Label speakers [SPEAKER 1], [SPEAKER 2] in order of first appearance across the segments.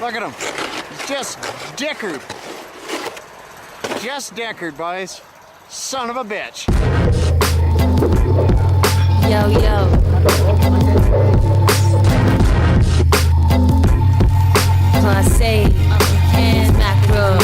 [SPEAKER 1] Look at him. He's just dickered. Just dickered, boys. Son of a bitch.
[SPEAKER 2] Yo, yo. Class A, and macro.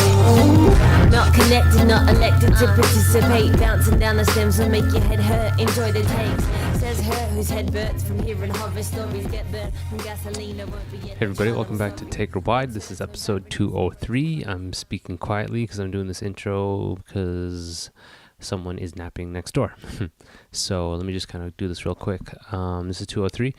[SPEAKER 2] Not connected, not elected to participate. Bouncing down the stems will make your head hurt. Enjoy the takes. Says her whose head burns from hearing horror stories get burnt from gasoline.
[SPEAKER 3] Hey everybody, welcome back to Take a Wide. This is episode 203. I'm speaking quietly because I'm doing this intro because someone is napping next door. So let me just kind of do this real quick. This is 203.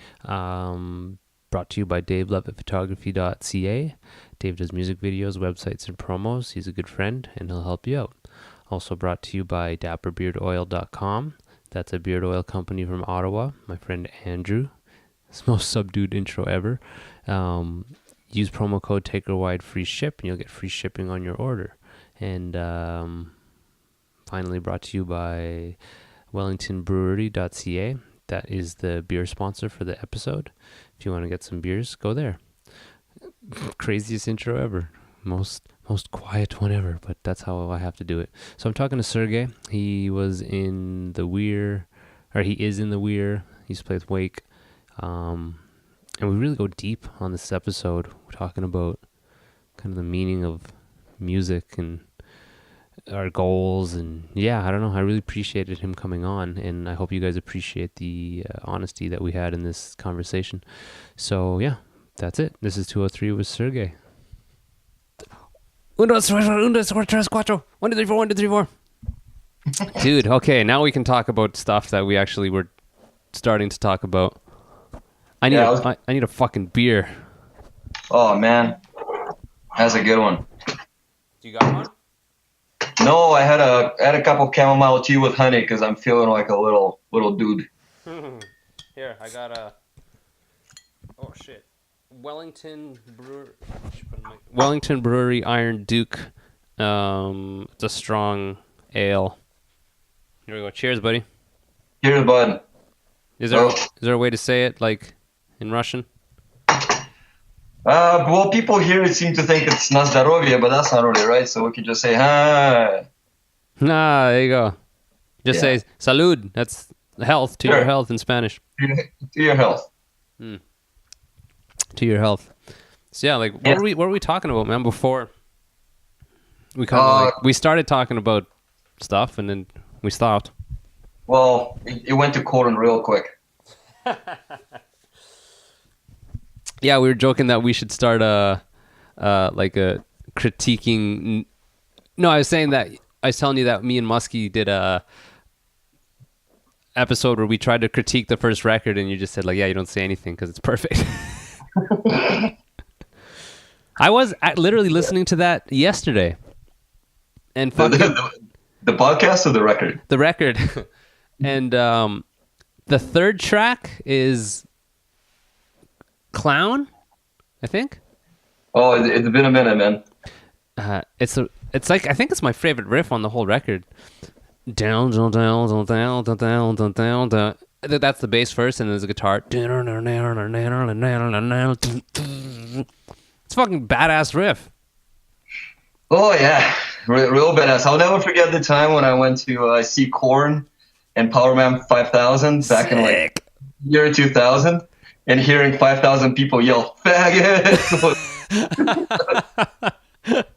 [SPEAKER 3] Brought to you by Dave Love at photography.ca. Dave does music videos, websites, and promos. He's a good friend, and he'll help you out. Also brought to you by dapperbeardoil.com. That's a beard oil company from Ottawa. My friend Andrew. It's the most subdued intro ever. Use promo code TakeAWide free ship, and you'll get free shipping on your order. And finally brought to you by wellingtonbrewery.ca. That is the beer sponsor for the episode. If you want to get some beers, go there. Craziest intro ever. Most quiet one ever, but that's how I have to do it. So I'm talking to Sergey. He was in the Weir, or he is in the Weir. He used to play with Wake. And we really go deep on this episode. We're talking about kind of the meaning of music and our goals, and yeah, I don't know. I really appreciated him coming on, and I hope you guys appreciate the honesty that we had in this conversation. So yeah, that's it. This is 203 with Sergey. 1, 2, 3, 4. 1, 2, 3, 4. 1, 2, 3, 4. Dude, okay, now we can talk about stuff that we actually were starting to talk about. I need a fucking beer.
[SPEAKER 4] Oh man, that's a good one.
[SPEAKER 3] Do you got one?
[SPEAKER 4] No, I had a cup of chamomile tea with honey because I'm feeling like a little dude.
[SPEAKER 3] Here, I got a. Oh shit, Wellington Brewery Iron Duke. It's a strong ale. Here we go. Cheers, buddy.
[SPEAKER 4] Cheers, bud.
[SPEAKER 3] Is there a way to say it like in Russian?
[SPEAKER 4] Well, people here seem to think it's na zdоровье, but that's not really right. So we could just say hi.
[SPEAKER 3] There you go. Just say salud. That's health, to your health in Spanish.
[SPEAKER 4] To your health.
[SPEAKER 3] To your health. So yeah, like what were we talking about, man? Before we we started talking about stuff and then we stopped.
[SPEAKER 4] Well, it went to Colton real quick.
[SPEAKER 3] Yeah, we were joking that we should start a critiquing. No, I was telling you that me and Muskie did a episode where we tried to critique the first record, and you just said like, yeah, you don't say anything because it's perfect. I was literally listening to that yesterday, and
[SPEAKER 4] the podcast or the record?
[SPEAKER 3] The record, and the third track is Clown, I think.
[SPEAKER 4] Oh, it's been a minute, man.
[SPEAKER 3] It's like, I think it's my favorite riff on the whole record. Down, down, down, down, down, down, down, down, down. That's the bass first, and there's a guitar. It's a fucking badass riff.
[SPEAKER 4] Oh yeah, real badass. I'll never forget the time when I went to see Korn and Power Man 5000 back in like year 2000. And hearing 5,000 people yell, faggot!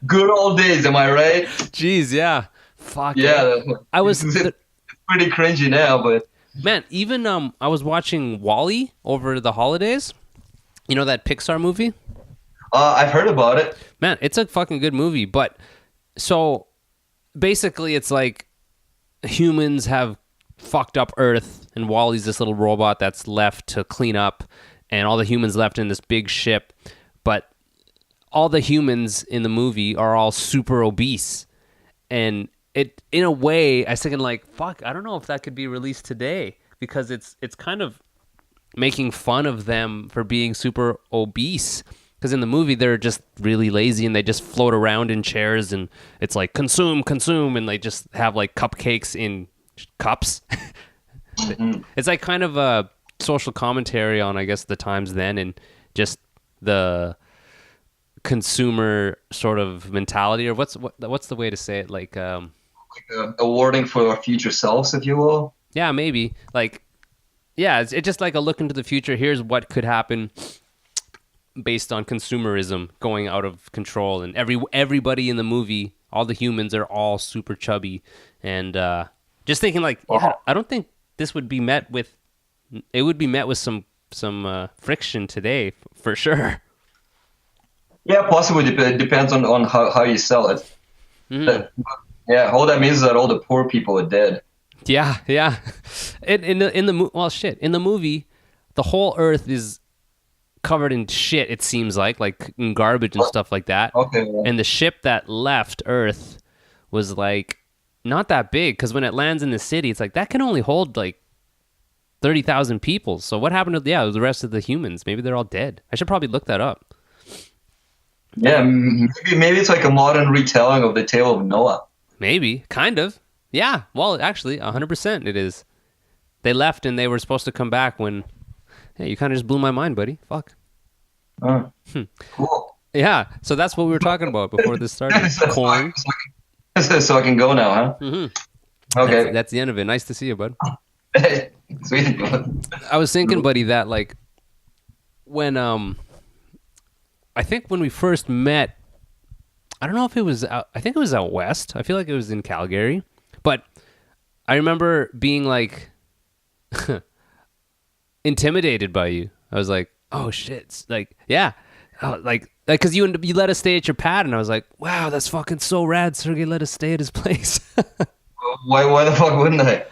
[SPEAKER 4] Good old days, am I right?
[SPEAKER 3] Jeez, yeah. Fuck
[SPEAKER 4] yeah.
[SPEAKER 3] It's
[SPEAKER 4] pretty cringy now, but...
[SPEAKER 3] Man, even I was watching WALL-E over the holidays. You know that Pixar movie?
[SPEAKER 4] I've heard about it.
[SPEAKER 3] Man, it's a fucking good movie, but... So, basically, it's like humans have fucked up Earth, and WALL-E's this little robot that's left to clean up, and all the humans left in this big ship, but all the humans in the movie are all super obese, and it, in a way, I was thinking like, fuck, I don't know if that could be released today, because it's kind of making fun of them for being super obese, because in the movie they're just really lazy and they just float around in chairs, and it's like consume, and they just have like cupcakes in cups. It's like kind of a social commentary on, I guess, the times then, and just the consumer sort of mentality, or what's the way to say it? Like,
[SPEAKER 4] A warning for our future selves, if you will.
[SPEAKER 3] yeah, maybe. Like, yeah, it's just like a look into the future. Here's what could happen based on consumerism going out of control, and everybody in the movie, all the humans are all super chubby, and just thinking like, yeah, I don't think this would be met with. It would be met with some friction today, for sure.
[SPEAKER 4] Yeah, possibly depends on how you sell it. But, yeah, all that means is that all the poor people are dead.
[SPEAKER 3] Yeah. In the movie, the whole Earth is covered in shit. It seems like in garbage and stuff like that.
[SPEAKER 4] Okay. Yeah.
[SPEAKER 3] And the ship that left Earth was like not that big, because when it lands in the city, it's like that can only hold like 30,000 people. So what happened to the rest of the humans? Maybe they're all dead. I should probably look that up.
[SPEAKER 4] Yeah, maybe it's like a modern retelling of the Tale of Noah.
[SPEAKER 3] Maybe, kind of. Yeah, well, actually, 100% it is. They left and they were supposed to come back when... Hey, you kind of just blew my mind, buddy. Fuck.
[SPEAKER 4] Cool.
[SPEAKER 3] Yeah, so that's what we were talking about before this started. Corn.
[SPEAKER 4] So I can go now, huh?
[SPEAKER 3] Mm-hmm.
[SPEAKER 4] Okay.
[SPEAKER 3] That's the end of it. Nice to see you, bud.
[SPEAKER 4] Sweet.
[SPEAKER 3] I was thinking, buddy, that like when I think when we first met, I don't know if it was out, I think it was out west. I feel like it was in Calgary, but I remember being like intimidated by you. I was like, oh shit, it's like, yeah, like because you let us stay at your pad, and I was like, wow, that's fucking so rad. Sergey let us stay at his place.
[SPEAKER 4] Why the fuck wouldn't I?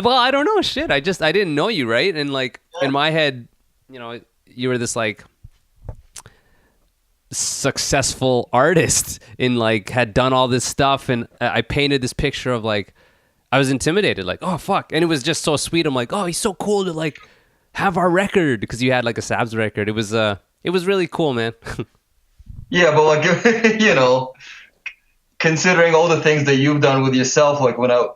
[SPEAKER 3] Well, I don't know, shit. I didn't know you, right? And like in my head, you know, you were this like successful artist in like had done all this stuff, and I painted this picture of like I was intimidated, like, oh fuck, and it was just so sweet. I'm like, oh, he's so cool to like have our record, because you had like a Sabs record. It was really cool, man.
[SPEAKER 4] Yeah, but like you know, considering all the things that you've done with yourself, like when I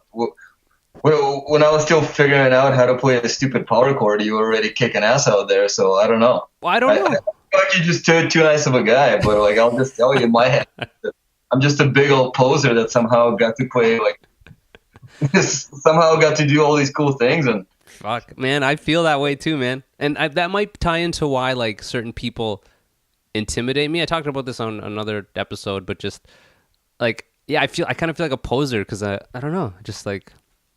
[SPEAKER 4] was still figuring out how to play a stupid power chord, you were already kicking ass out there. So I don't know.
[SPEAKER 3] Well, I don't know.
[SPEAKER 4] I feel like you're just too nice of a guy, but like I'll just tell you in my head, I'm just a big old poser that somehow got to play like somehow got to do all these cool things. And
[SPEAKER 3] fuck, man, I feel that way too, man. And that might tie into why like certain people intimidate me. I talked about this on another episode, but just like, yeah, I kind of feel like a poser because I don't know, just like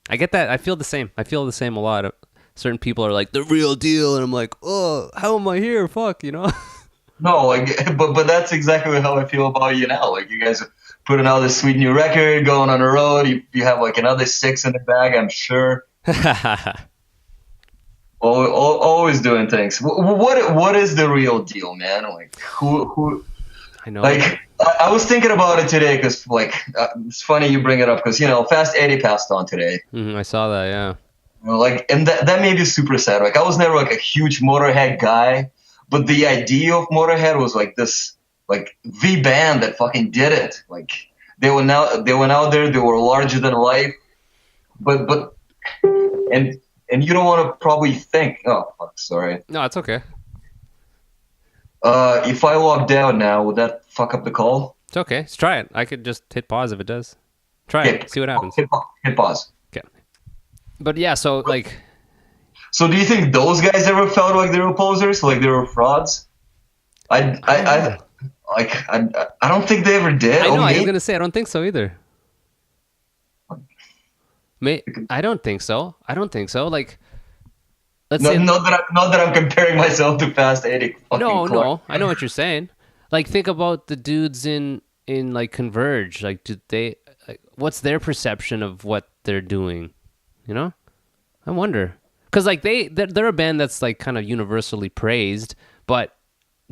[SPEAKER 3] I get that. I feel the same. I feel the same a lot. Certain people are like the real deal, and I'm like, oh, how am I here? Fuck, you know.
[SPEAKER 4] No, like, but that's exactly how I feel about you now. Like, you guys are putting out this sweet new record, going on the road. You have like another 6 in the bag, I'm sure. Always doing things. What is the real deal, man? Like, who?
[SPEAKER 3] I know.
[SPEAKER 4] Like, I was thinking about it today because, like, it's funny you bring it up because, you know, Fast Eddie passed on today.
[SPEAKER 3] I saw that, yeah.
[SPEAKER 4] You know, like, and that made me super sad. Like, I was never like a huge Motorhead guy, but the idea of Motorhead was like this, like the band that fucking did it. Like, they went out there, they were larger than life, but and you don't want to probably think. Oh, fuck, sorry.
[SPEAKER 3] No, it's okay.
[SPEAKER 4] If I walk down now, would that fuck up the call?
[SPEAKER 3] It's okay. Let's try it. I could just hit pause if it does. Try it. See what happens.
[SPEAKER 4] Hit pause.
[SPEAKER 3] Okay. But yeah, so like.
[SPEAKER 4] So do you think those guys ever felt like they were posers, like they were frauds? I don't think they ever did.
[SPEAKER 3] I know. I was gonna say I don't think so either. I don't think so. Like. Let's say,
[SPEAKER 4] not that I'm comparing myself to Fast Eddie.
[SPEAKER 3] No, I know what you're saying. Like, think about the dudes in like Converge. Like, what's their perception of what they're doing? You know, I wonder. Because like they're a band that's like kind of universally praised, but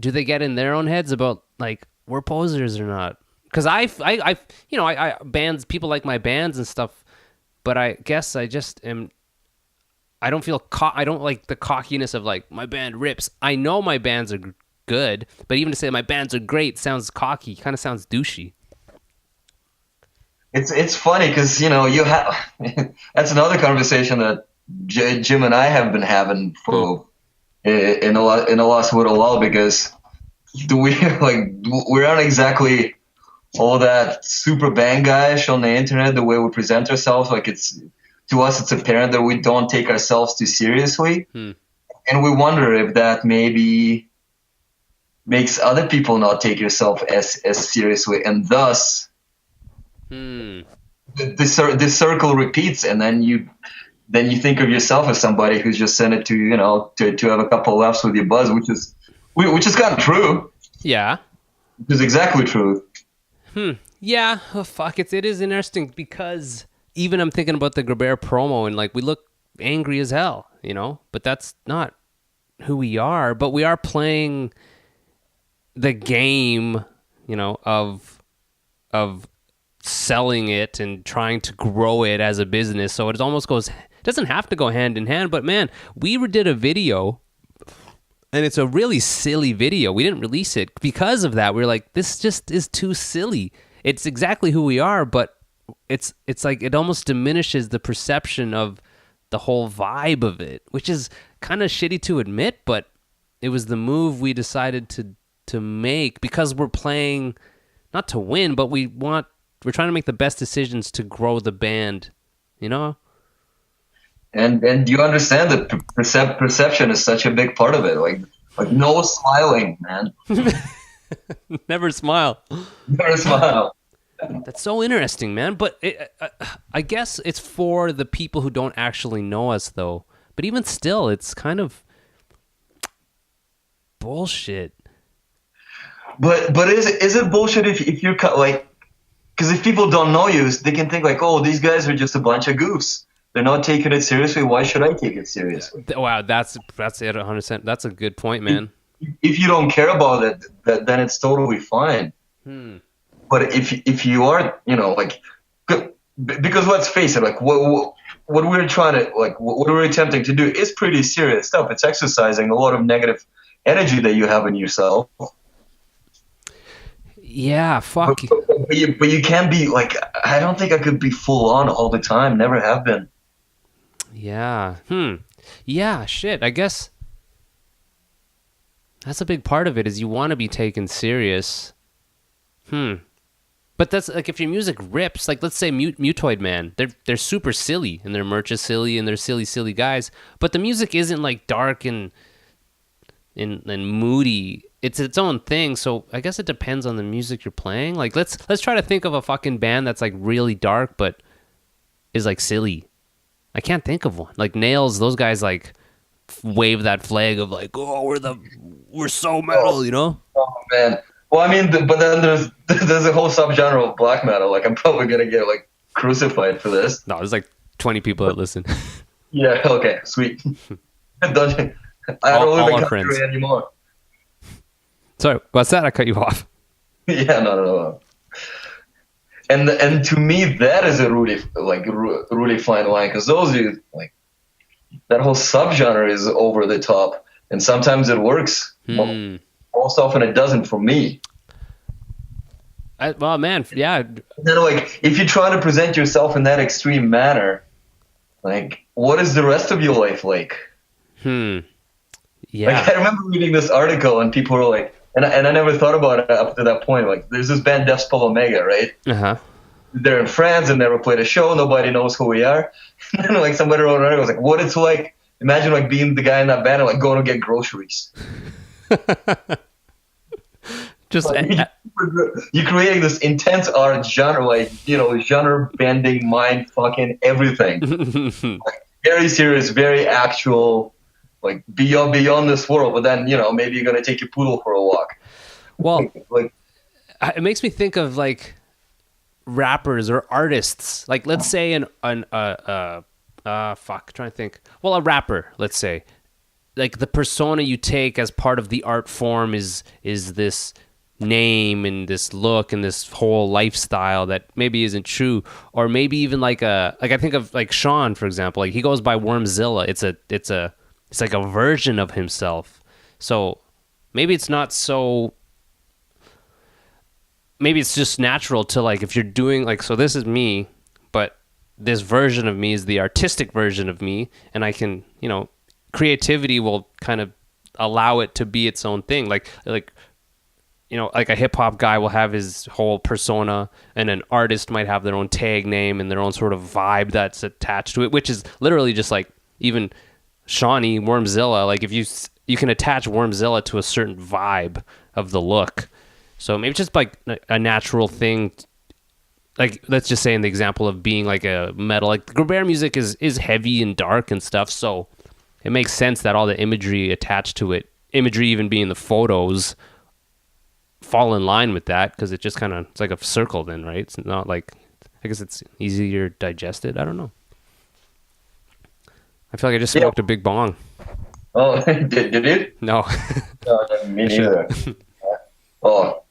[SPEAKER 3] do they get in their own heads about like we're posers or not? Because I bands, people like my bands and stuff, but I guess I just am. I don't feel I don't like the cockiness of like my band rips. I know my bands are good, but even to say my bands are great sounds cocky. Kind of sounds douchey.
[SPEAKER 4] It's funny because you know you have that's another conversation that Jim and I have been having for in a lost little while because we're not exactly all that super band guyish on the internet, the way we present ourselves. Like to us, it's apparent that we don't take ourselves too seriously. And we wonder if that maybe makes other people not take yourself as seriously. And thus, the circle repeats. And then you think of yourself as somebody who's just sent it to have a couple of laughs with your buzz, which is kind of true.
[SPEAKER 3] Yeah.
[SPEAKER 4] Which is exactly true.
[SPEAKER 3] Yeah. Oh, fuck. It is interesting because even I'm thinking about the Grabber promo and like we look angry as hell, but that's not who we are. But we are playing the game, of selling it and trying to grow it as a business. So it almost doesn't have to go hand in hand. But man, we did a video. And it's a really silly video. We didn't release it because of that. We were like, this just is too silly. It's exactly who we are, but it's like it almost diminishes the perception of the whole vibe of it, which is kind of shitty to admit, but it was the move we decided to make because we're playing not to win, but we're trying to make the best decisions to grow the band,
[SPEAKER 4] And you understand that perception is such a big part of it. Like no smiling, man.
[SPEAKER 3] Never smile.
[SPEAKER 4] Never smile.
[SPEAKER 3] That's so interesting, man. But I guess it's for the people who don't actually know us, though. But even still, it's kind of bullshit.
[SPEAKER 4] But is it bullshit if you're like, because if people don't know you, they can think like, oh, these guys are just a bunch of goofs. They're not taking it seriously. Why should I take it seriously?
[SPEAKER 3] Wow, that's it 100%. That's a good point, man.
[SPEAKER 4] If you don't care about it, then it's totally fine. But if you are, because let's face it, like what we're trying to, like what we're attempting to do is pretty serious stuff. It's exercising a lot of negative energy that you have in yourself.
[SPEAKER 3] Yeah, fuck.
[SPEAKER 4] But you can't be like, I don't think I could be full on all the time. Never have been.
[SPEAKER 3] Yeah. Yeah, shit. I guess that's a big part of it is you want to be taken serious. But that's like if your music rips, like let's say Mutoid Man, they're super silly and their merch is silly and they're silly guys, but the music isn't like dark and moody. It's its own thing, so I guess it depends on the music you're playing. Like let's try to think of a fucking band that's like really dark but is like silly. I can't think of one. Like Nails, those guys like wave that flag of like, oh, we're so metal,
[SPEAKER 4] Oh man. Well, I mean, but then there's a whole subgenre of black metal. Like I'm probably gonna get like crucified for this.
[SPEAKER 3] No, there's like 20 people that listen.
[SPEAKER 4] Yeah. Okay. Sweet. I don't live in Calgary anymore.
[SPEAKER 3] Sorry, what's that? I cut you off.
[SPEAKER 4] Yeah, no. And to me, that is a really fine line because those are like that whole subgenre is over the top, and sometimes it works. Most often, it doesn't for me.
[SPEAKER 3] Well, man, yeah.
[SPEAKER 4] Then, like, if you try to present yourself in that extreme manner, like, what is the rest of your life like?
[SPEAKER 3] Yeah.
[SPEAKER 4] Like, I remember reading this article, and people were like. And I never thought about it up to that point. Like, there's this band, Death Spell Omega, right?
[SPEAKER 3] Uh-huh.
[SPEAKER 4] They're in France and never played a show. Nobody knows who we are. And like somebody wrote an article, was like, what it's like. Imagine like being the guy in that band and like going to get groceries.
[SPEAKER 3] Just
[SPEAKER 4] like, you're creating this intense art genre, like genre bending, mind fucking everything. Like, very serious, very actual. Like beyond this world, but then maybe you're gonna take your poodle for a walk.
[SPEAKER 3] Well,
[SPEAKER 4] like
[SPEAKER 3] it makes me think of like rappers or artists. Like let's say trying to think. Well, a rapper, let's say, like the persona you take as part of the art form is this name and this look and this whole lifestyle that maybe isn't true, or maybe even like I think of like Sean, for example. Like he goes by Wormzilla. It's like a version of himself. So maybe it's not so... Maybe it's just natural to like, if you're doing like, so this is me, but this version of me is the artistic version of me. And I can, creativity will kind of allow it to be its own thing. Like like a hip hop guy will have his whole persona, and an artist might have their own tag name and their own sort of vibe that's attached to it, which is literally just like even Shawnee, Wormzilla. Like if you can attach Wormzilla to a certain vibe of the look. So maybe just like a natural thing. Like let's just say in the example of being like a metal, like Grobert music is heavy and dark and stuff. So it makes sense that all the imagery attached to it, imagery even being the photos, fall in line with that, because it just kind of, it's like a circle then, right? It's not like, I guess it's easier digested. I don't know. I feel like I just smoked a big bong.
[SPEAKER 4] Oh, did you?
[SPEAKER 3] No.
[SPEAKER 4] No, me neither. Oh.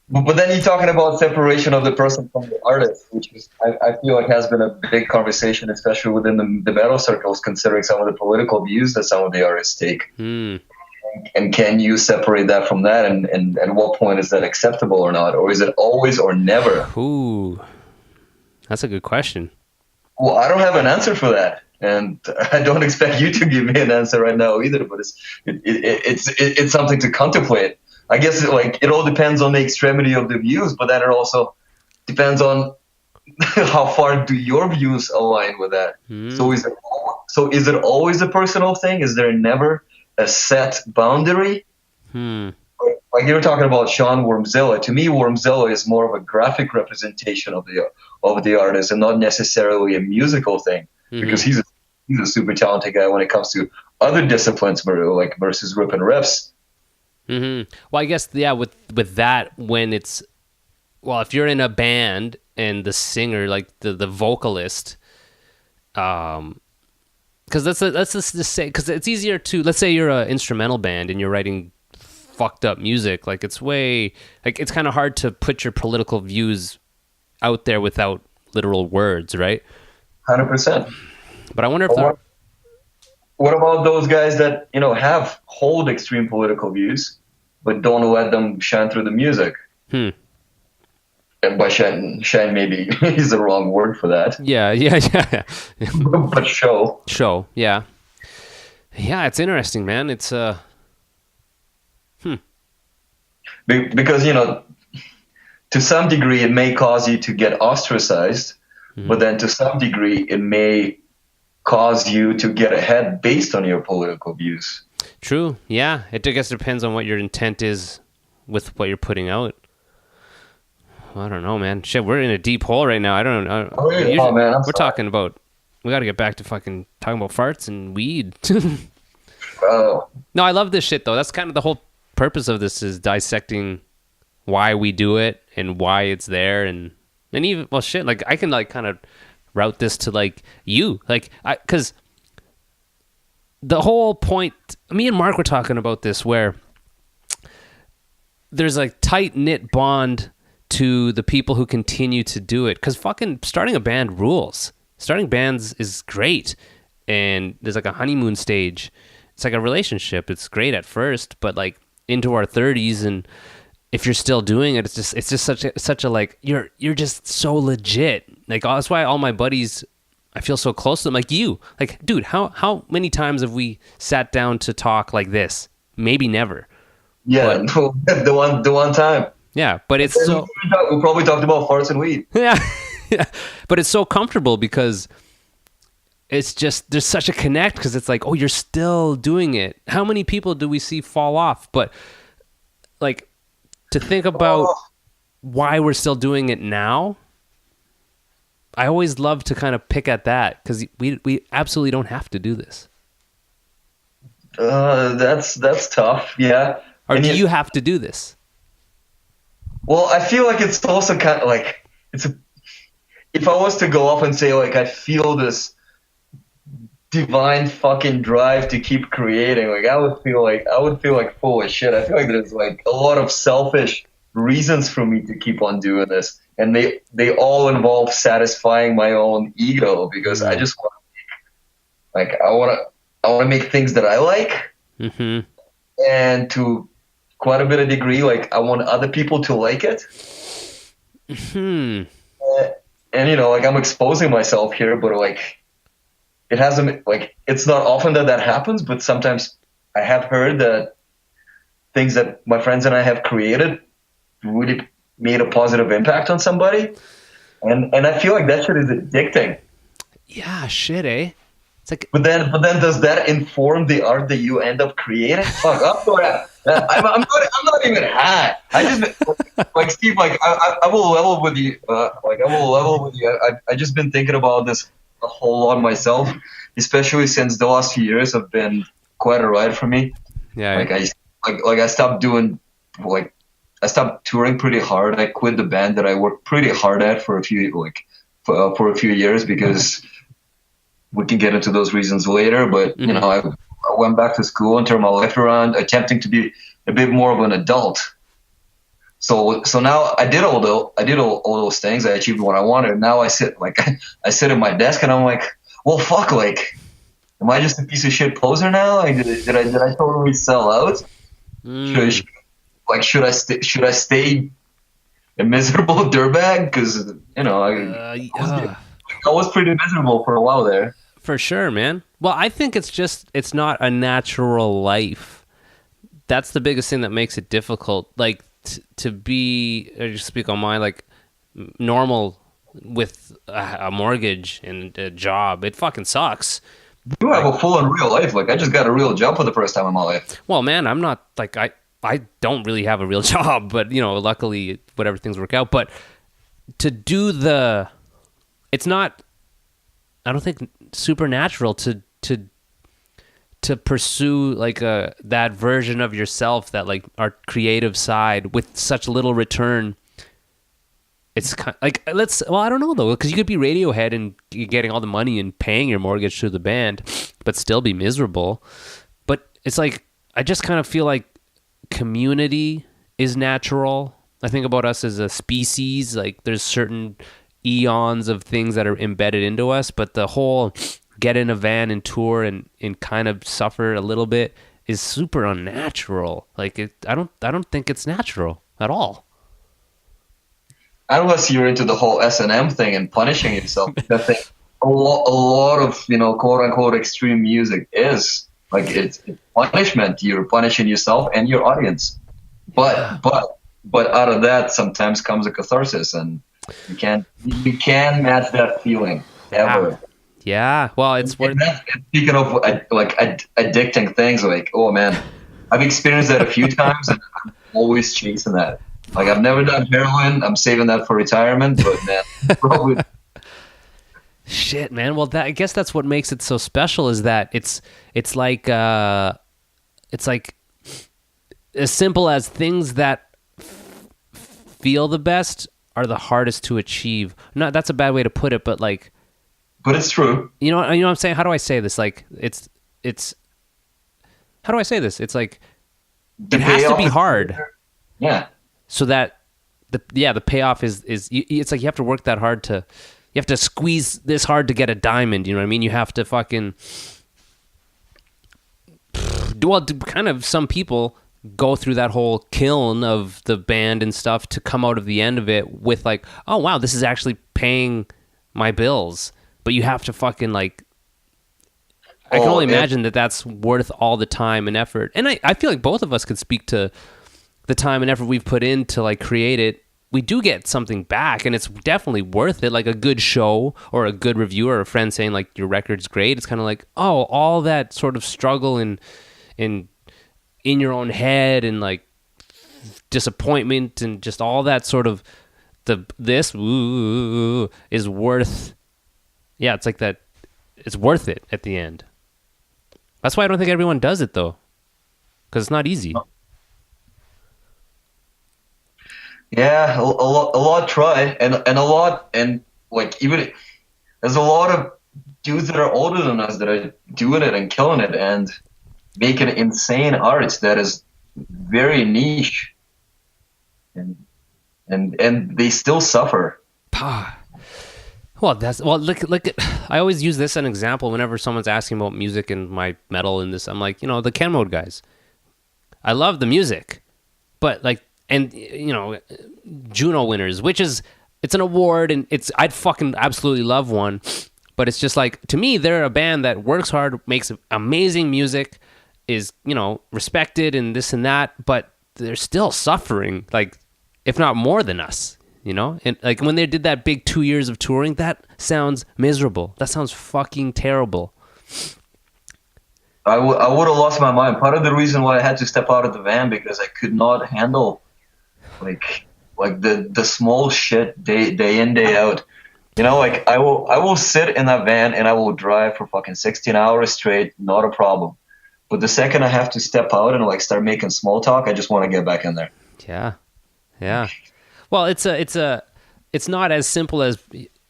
[SPEAKER 4] But then you're talking about separation of the person from the artist, which is, I feel like has been a big conversation, especially within the metal circles, considering some of the political views that some of the artists take. And can you separate that from that? And at what point is that acceptable or not? Or is it always or never?
[SPEAKER 3] Ooh, that's a good question.
[SPEAKER 4] Well, I don't have an answer for that. And I don't expect you to give me an answer right now either, but it's something to contemplate. I guess it all depends on the extremity of the views, but then it also depends on how far do your views align with that. So is it always a personal thing? Is there never a set boundary? Like you were talking about Sean Wormzilla. To me, Wormzilla is more of a graphic representation of the artist and not necessarily a musical thing, because he's a super talented guy when it comes to other disciplines, like versus rip and riffs.
[SPEAKER 3] Well, I guess, yeah, with that, when it's, well, if you're in a band and the singer, like the vocalist, because let's just say, because it's easier to, let's say you're an instrumental band and you're writing fucked up music, like it's kind of hard to put your political views out there without literal words, right?
[SPEAKER 4] 100%.
[SPEAKER 3] But I wonder if
[SPEAKER 4] what about those guys that hold extreme political views, but don't let them shine through the music? And by shine maybe is the wrong word for that.
[SPEAKER 3] Yeah.
[SPEAKER 4] But show,
[SPEAKER 3] yeah. It's interesting, man. It's
[SPEAKER 4] because to some degree it may cause you to get ostracized, but then to some degree it may cause you to get ahead based on your political views.
[SPEAKER 3] True. Yeah. It, I guess, depends on what your intent is with what you're putting out. I don't know, man. Shit, we're in a deep hole right now. I don't know.
[SPEAKER 4] Man,
[SPEAKER 3] we're talking about, we got to get back to fucking talking about farts and weed.
[SPEAKER 4] Oh.
[SPEAKER 3] No, I love this shit, though. That's kind of the whole purpose of this, is dissecting why we do it and why it's there. And even, well, shit, like I can like kind of route this to like you, like because the whole point, me and Mark were talking about this, where there's like tight knit bond to the people who continue to do it, because fucking starting a band rules. Starting bands is great, and there's like a honeymoon stage. It's like a relationship. It's great at first, but like into our 30s, and if you're still doing it, it's just such a like, you're just so legit. Like, that's why all my buddies, I feel so close to them. Like you, like, dude, how many times have we sat down to talk like this? Maybe never.
[SPEAKER 4] Yeah, but, the one time.
[SPEAKER 3] Yeah, but it's so.
[SPEAKER 4] We probably talked about farts and weed.
[SPEAKER 3] Yeah, but it's so comfortable because it's just, there's such a connect, because it's like, oh, you're still doing it. How many people do we see fall off? But like, to think about why we're still doing it now, I always love to kind of pick at that, because we absolutely don't have to do this.
[SPEAKER 4] That's tough, yeah.
[SPEAKER 3] Or do you have to do this?
[SPEAKER 4] Well, I feel like it's also kind of like, if I was to go off and say like I feel this divine fucking drive to keep creating, like I would feel like full of shit. I feel like there's like a lot of selfish reasons for me to keep on doing this, and they all involve satisfying my own ego, because I just want to make, like, I want to make things that I like, and to quite a bit of degree, like I want other people to like it. And like I'm exposing myself here, but like it hasn't, like, it's not often that happens, but sometimes I have heard that things that my friends and I have created really made a positive impact on somebody. And I feel like that shit is addicting.
[SPEAKER 3] Yeah, shit, eh? It's like,
[SPEAKER 4] But then does that inform the art that you end up creating? Fuck, I'm not even high. I just like Steve, like I will level with you. I just been thinking about this a whole lot myself, especially since the last few years have been quite a ride for me.
[SPEAKER 3] yeah,
[SPEAKER 4] Like I stopped doing I stopped touring pretty hard. I quit the band that I worked pretty hard at for a few years because we can get into those reasons later. But you know, I went back to school and turned my life around, attempting to be a bit more of an adult. So now I did all those things. I achieved what I wanted. Now I sit at my desk and I'm like, well, fuck, like, am I just a piece of shit poser now? Like, did I totally sell out? Should I stay a miserable dirtbag? Because you know, I was pretty miserable for a while there.
[SPEAKER 3] for sure, man. Well, I think it's not a natural life. That's the biggest thing that makes it difficult. Like to be, or just speak on mine, like normal with a mortgage and a job. It fucking sucks.
[SPEAKER 4] You have a full and real life. Like I just got a real job for the first time in my life.
[SPEAKER 3] Well, man, I'm not like I don't really have a real job, but you know, luckily whatever things work out. But to do it's not, I don't think, supernatural to pursue like that version of yourself, that like our creative side with such little return. It's kind of like, I don't know though, because you could be Radiohead and you're getting all the money and paying your mortgage through the band, but still be miserable. But it's like, I just kind of feel like community is natural. I think about us as a species, like there's certain eons of things that are embedded into us, but the whole get in a van and tour and kind of suffer a little bit is super unnatural. Like I don't think it's natural at all.
[SPEAKER 4] Unless you're into the whole S&M thing and punishing yourself. I think a lot of, you know, quote unquote extreme music is like it's punishment. You're punishing yourself and your audience. But out of that sometimes comes a catharsis, and you can't match that feeling ever.
[SPEAKER 3] Yeah. Well, it's worth.
[SPEAKER 4] Speaking of addicting things, like, oh man, I've experienced that a few times, and I'm always chasing that. Like I've never done heroin. I'm saving that for retirement, but man, probably.
[SPEAKER 3] Shit, man. Well, I guess that's what makes it so special, is that it's like as simple as things that feel the best are the hardest to achieve. No, that's a bad way to put it, but like.
[SPEAKER 4] But it's true.
[SPEAKER 3] You know what I'm saying? How do I say this? Like it's. How do I say this? It's like it has to be hard.
[SPEAKER 4] Yeah.
[SPEAKER 3] So that the payoff is it's like you have to work that hard you have to squeeze this hard to get a diamond, you know what I mean? You have to fucking, well, kind of, some people go through that whole kiln of the band and stuff to come out of the end of it with like, oh wow, this is actually paying my bills. But you have to fucking like, I can only imagine that that's worth all the time and effort. And I feel like both of us could speak to the time and effort we've put in to like create it. We do get something back, and it's definitely worth it. Like a good show or a good review or a friend saying like your record's great. It's kind of like, oh, all that sort of struggle in your own head and like disappointment and just all that sort of this is worth. Yeah, it's like that. It's worth it at the end. That's why I don't think everyone does it though, because it's not easy.
[SPEAKER 4] Yeah, a lot try, and a lot, and like even there's a lot of dudes that are older than us that are doing it and killing it and making insane art that is very niche, and they still suffer.
[SPEAKER 3] Well, look at. I always use this as an example whenever someone's asking about music and my metal and this. I'm like, you know, the Ken Mode guys. I love the music, but like. And, you know, Juno winners, it's an award, and I'd fucking absolutely love one. But it's just like, to me, they're a band that works hard, makes amazing music, is, you know, respected and this and that, but they're still suffering, like, if not more than us, you know? And like when they did that big 2 years of touring, that sounds miserable. That sounds fucking terrible.
[SPEAKER 4] I would have lost my mind. Part of the reason why I had to step out of the van because I could not handle like the small shit day in, day out. You know, like I will sit in that van and I will drive for fucking 16 hours straight, not a problem. But the second I have to step out and like start making small talk, I just want to get back in there.
[SPEAKER 3] Yeah. Yeah. Well, it's not as simple as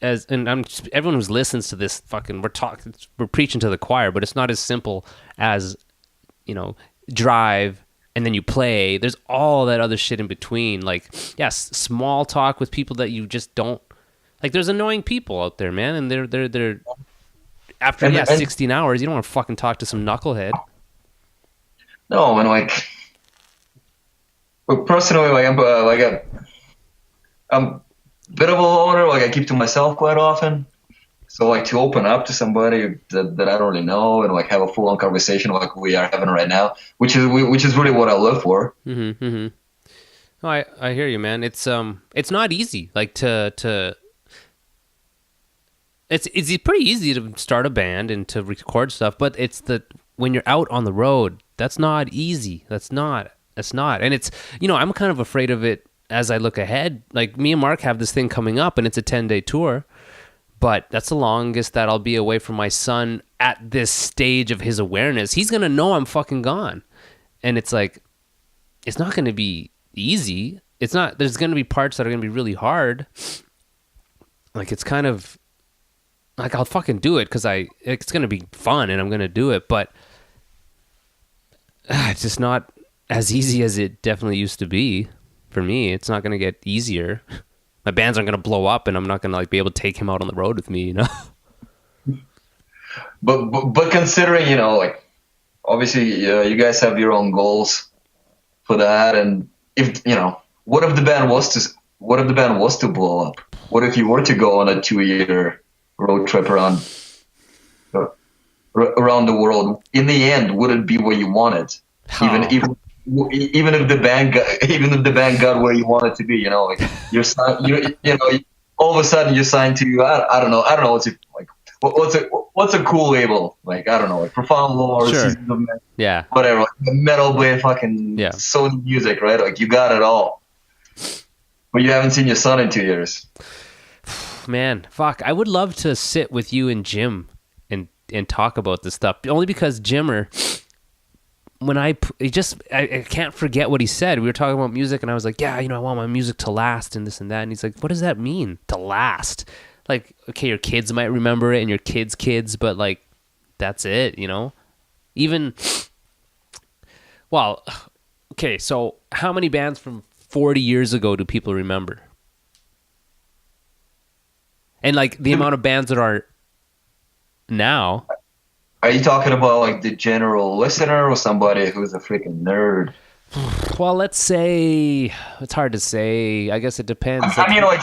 [SPEAKER 3] and everyone who listens to this fucking we're preaching to the choir, but it's not as simple as, you know, drive and then you play. There's all that other shit in between. Like, yes, small talk with people that you just don't like. There's annoying people out there, man, and they're after 16 hours, you don't want to fucking talk to some knucklehead.
[SPEAKER 4] No, and like, but personally, like I'm a bit of a loner. Like I keep to myself quite often. So like to open up to somebody that I don't really know and like have a full on conversation like we are having right now, which is really what I live for.
[SPEAKER 3] Mm-hmm. Mm-hmm. Oh, I hear you, man. It's not easy. Like it's pretty easy to start a band and to record stuff, but it's when you're out on the road, that's not easy. That's not. And it's, you know, I'm kind of afraid of it as I look ahead. Like me and Mark have this thing coming up and it's a 10-day tour, but that's the longest that I'll be away from my son at this stage of his awareness. He's going to know I'm fucking gone. And it's like, it's not going to be easy. It's not, there's going to be parts that are going to be really hard. Like it's kind of like, I'll fucking do it because it's going to be fun and I'm going to do it, but it's just not as easy as it definitely used to be for me. It's not going to get easier. My bands aren't going to blow up and I'm not going to like be able to take him out on the road with me, you know?
[SPEAKER 4] But considering, you know, like obviously you guys have your own goals for that. And if, you know, what if the band was to blow up? What if you were to go on a 2-year road trip around the world? In the end, would it be what you wanted? Even if the band got where you want it to be, you know, like all of a sudden you're signed to I don't know what's a cool label, like I don't know, like Profound Lore,
[SPEAKER 3] sure.
[SPEAKER 4] Seasons of Men,
[SPEAKER 3] Yeah,
[SPEAKER 4] whatever, like Metal Blade, fucking Sony Music, right? Like you got it all, but you haven't seen your son in 2 years.
[SPEAKER 3] Man, fuck, I would love to sit with you and Jim and talk about this stuff, only because Jimmer, when I can't forget what he said. We were talking about music and I was like, yeah, you know, I want my music to last and this and that. And he's like, what does that mean, to last? Like, okay, your kids might remember it and your kids, but like, that's it, you know? Even, well, okay, so how many bands from 40 years ago do people remember? And like the amount of bands that are now.
[SPEAKER 4] Are you talking about like the general listener or somebody who's a freaking nerd?
[SPEAKER 3] Well, let's say it's hard to say. I guess it depends.
[SPEAKER 4] I mean, like,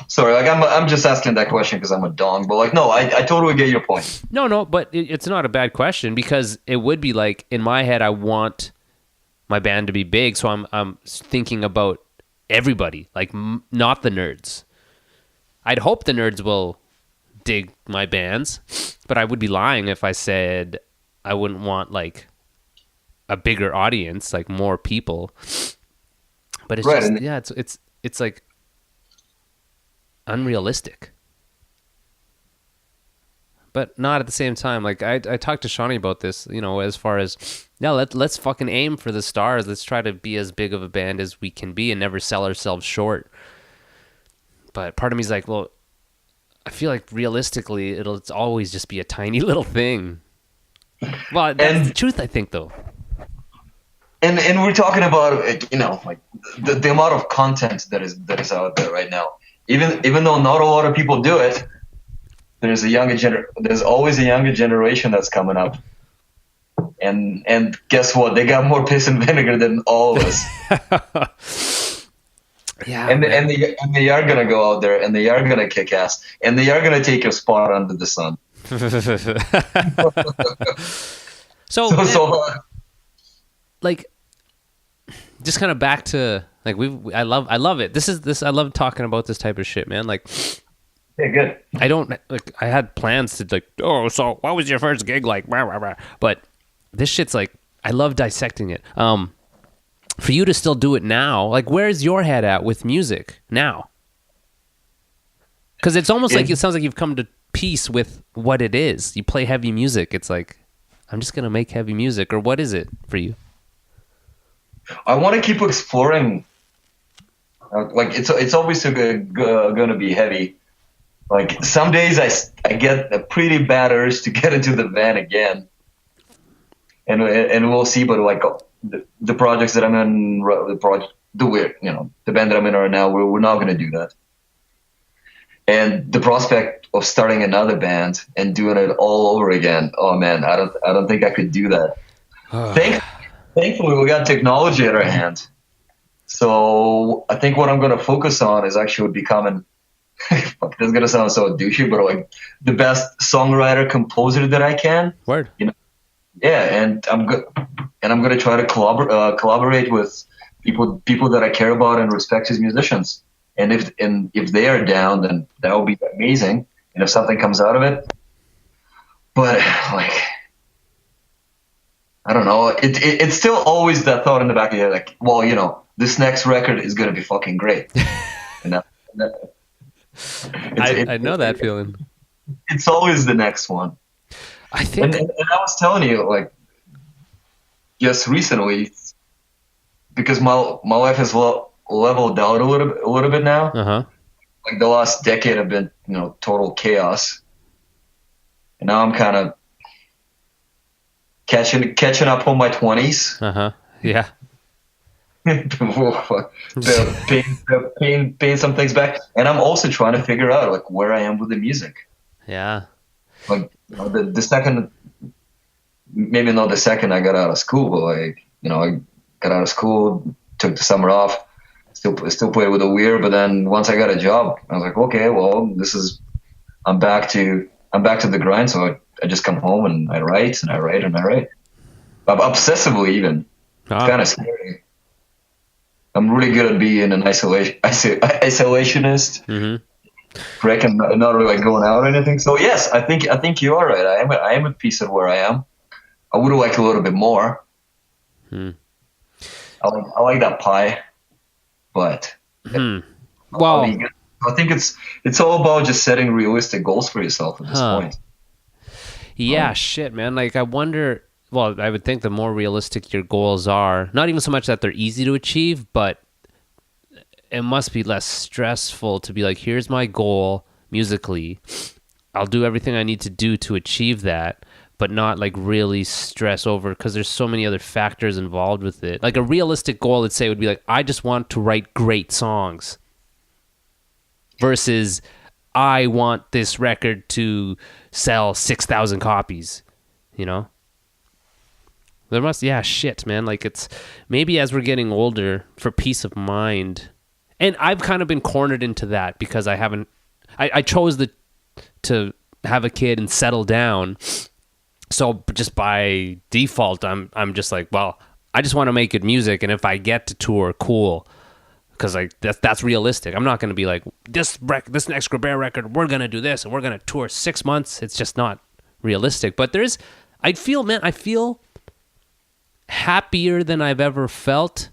[SPEAKER 4] sorry, like I'm just asking that question because I'm a dong, but like, no, I totally get your point.
[SPEAKER 3] No, but it's not a bad question because it would be like in my head, I want my band to be big, so I'm thinking about everybody, like not the nerds. I'd hope the nerds will dig my bands, but I would be lying if I said I wouldn't want like a bigger audience, like more people. But it's right. It's like unrealistic, but not at the same time. Like I talked to Shawnee about this, you know, as far as let's fucking aim for the stars. Let's try to be as big of a band as we can be and never sell ourselves short. But part of me is like, well, I feel like realistically, it's always just be a tiny little thing. Well, that's the truth, I think, though.
[SPEAKER 4] And we're talking about, you know, like the amount of content that is out there right now. Even though not a lot of people do it, there's always a younger generation that's coming up. And guess what? They got more piss and vinegar than all of us. Yeah, and they are gonna go out there and they are gonna kick ass and they are gonna take your spot under the sun.
[SPEAKER 3] So,
[SPEAKER 4] So,
[SPEAKER 3] man,
[SPEAKER 4] so
[SPEAKER 3] like, just kind of back to like I love it. I love talking about this type of shit, man. Like,
[SPEAKER 4] yeah, good.
[SPEAKER 3] I don't like. I had plans to like. Oh, so what was your first gig like? Rah, rah, rah. But this shit's like. I love dissecting it. For you to still do it now, like, where's your head at with music now? Because it's almost like it sounds like you've come to peace with what it is. You play heavy music. It's like, I'm just gonna make heavy music, or what is it for you?
[SPEAKER 4] I want to keep exploring. Like it's always gonna be heavy. Like some days I get a pretty bad urge to get into the van again, and we'll see. But like the projects that I'm in, the Weir, the band that I'm in right now, we're not gonna do that. And the prospect of starting another band and doing it all over again, oh man, I don't think I could do that. Thankfully, we got technology at our hand. So I think what I'm going to focus on is actually becoming, fuck, this is going to sound so douchey, but like the best songwriter, composer that I can.
[SPEAKER 3] Word.
[SPEAKER 4] Yeah, and I'm going to try to collaborate with people that I care about and respect as musicians. And if they are down, then that will be amazing. And if something comes out of it, but like, I don't know. It's still always that thought in the back of your head, like, well, this next record is going to be fucking great. And
[SPEAKER 3] I know that feeling.
[SPEAKER 4] It's always the next one.
[SPEAKER 3] I think,
[SPEAKER 4] and I was telling you, like, just recently, because my life has leveled out a little bit now.
[SPEAKER 3] uh-huh.
[SPEAKER 4] Like the last decade have been, total chaos. And now I'm kind of catching up on my 20s.
[SPEAKER 3] Uh-huh. Yeah.
[SPEAKER 4] paying some things back, and I'm also trying to figure out like where I am with the music.
[SPEAKER 3] Yeah.
[SPEAKER 4] Like the second, maybe not the second I got out of school, but like I got out of school, took the summer off, still played with the Weir, but then once I got a job, I was like, okay, well, I'm back to the grind. So I just come home and I write and I write and I write. Obsessively even. It's kind of scary. I'm really good at being an isolationist.
[SPEAKER 3] Mm-hmm.
[SPEAKER 4] Correct, and not really like going out or anything. So yes, I think you are right. I am at peace at where I am. I would have liked a little bit more. I like that pie, but
[SPEAKER 3] well,
[SPEAKER 4] I think it's all about just setting realistic goals for yourself at this point.
[SPEAKER 3] Yeah, shit, man. Like I wonder. Well, I would think the more realistic your goals are, not even so much that they're easy to achieve, but it must be less stressful to be like, here's my goal musically. I'll do everything I need to do to achieve that, but not like really stress over, because there's so many other factors involved with it. Like a realistic goal, let's say, would be like, I just want to write great songs versus I want this record to sell 6,000 copies, There must, shit, man. Like it's maybe as we're getting older, for peace of mind, and I've kind of been cornered into that because I chose to have a kid and settle down. So just by default, I'm just like, well, I just want to make good music, and if I get to tour, cool, because like that's realistic. I'm not going to be like this next Grabber record, we're going to do this and we're going to tour 6 months. It's just not realistic. But I feel happier than I've ever felt,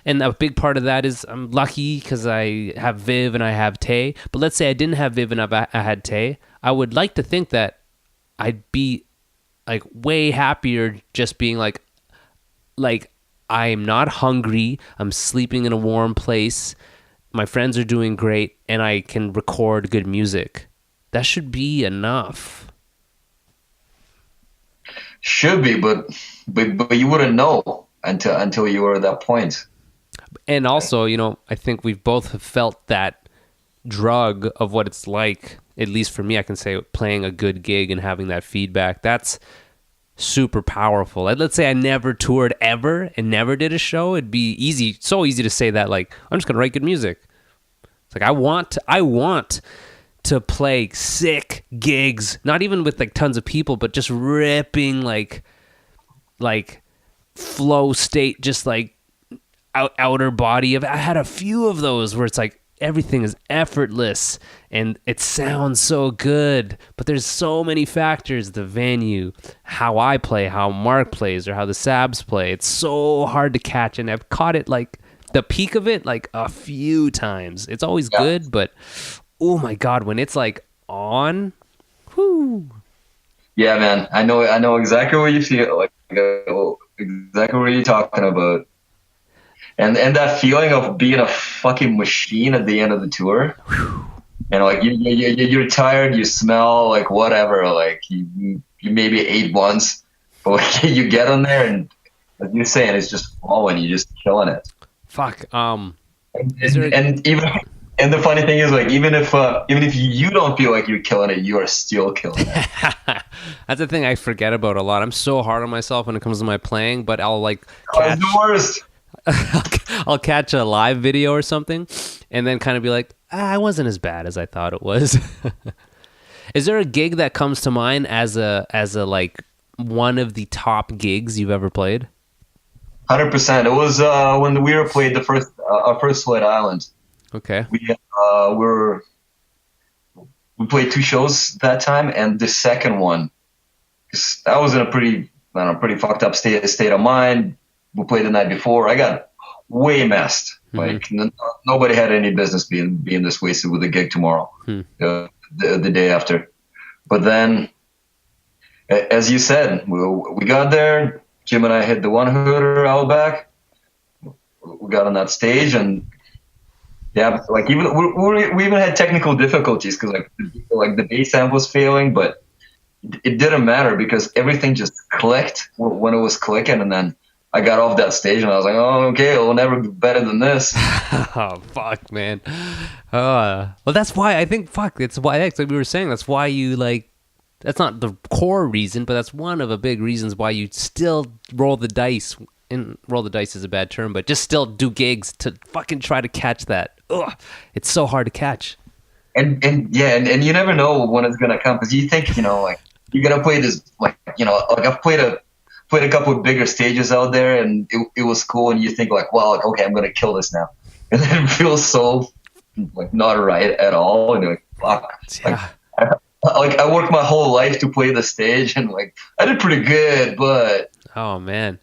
[SPEAKER 3] and a big part of that is I'm lucky because I have Viv and I have Tay. But let's say I didn't have Viv and I had Tay, I would like to think that I'd be like way happier just being like I'm not hungry, I'm sleeping in a warm place, my friends are doing great, and I can record good music. That should be enough.
[SPEAKER 4] Should be, but you wouldn't know until you were at that point.
[SPEAKER 3] And also, I think we've both have felt that drug of what it's like, at least for me, I can say, playing a good gig and having that feedback. That's super powerful. Let's say I never toured ever and never did a show. It'd be so easy to say that, like, I'm just going to write good music. It's like, I want to play sick gigs, not even with like tons of people, but just ripping like like flow state, just like outer body of. I had a few of those where it's like everything is effortless and it sounds so good, but there's so many factors: the venue, how I play, how Mark plays, or how the Sabs play. It's so hard to catch, and I've caught it like the peak of it like a few times. It's always good, but oh my god, when it's like on, whoo.
[SPEAKER 4] Yeah, man, I know exactly what you feel like, exactly what you're talking about, and that feeling of being a fucking machine at the end of the tour, and like you're tired, you smell like whatever, like you maybe ate once, but like, you get on there and like you're saying, it's just flowing, you're just killing it.
[SPEAKER 3] Fuck.
[SPEAKER 4] And the funny thing is, like, even if you don't feel like you're killing it, you are still killing it.
[SPEAKER 3] That's the thing I forget about a lot. I'm so hard on myself when it comes to my playing, but I'll like catch,
[SPEAKER 4] the worst.
[SPEAKER 3] I'll catch a live video or something, and then kind of be like, I wasn't as bad as I thought it was. Is there a gig that comes to mind as a like one of the top gigs you've ever played?
[SPEAKER 4] 100%. It was when the Weir played our first Sled Island.
[SPEAKER 3] Okay.
[SPEAKER 4] We played 2 shows that time, and the second one, 'cause I was in a pretty fucked up state of mind. We played the night before. I got way messed. Like nobody had any business being this wasted with a gig tomorrow, the day after. But then, as you said, we got there. Jim and I hit the one-hooter out back. We got on that stage, and yeah, like even we even had technical difficulties because like the bass amp was failing, but it didn't matter because everything just clicked when it was clicking, and then I got off that stage and I was like, oh, okay, it'll never be better than this.
[SPEAKER 3] Oh, fuck, man. Well, that's why I think, it's why, like we were saying, that's why you, like, that's not the core reason, but that's one of the big reasons why you still roll the dice. And roll the dice is a bad term, but just still do gigs to fucking try to catch that. Ugh, it's so hard to catch.
[SPEAKER 4] And you never know when it's going to come because you think, like, you're going to play this, like, like I've played a couple of bigger stages out there, and it was cool, and you think like, well, like, okay, I'm gonna kill this now, and then it feels so like not right at all, and you're like, fuck.
[SPEAKER 3] Yeah.
[SPEAKER 4] Like I worked my whole life to play the stage, and like I did pretty good, but
[SPEAKER 3] oh man,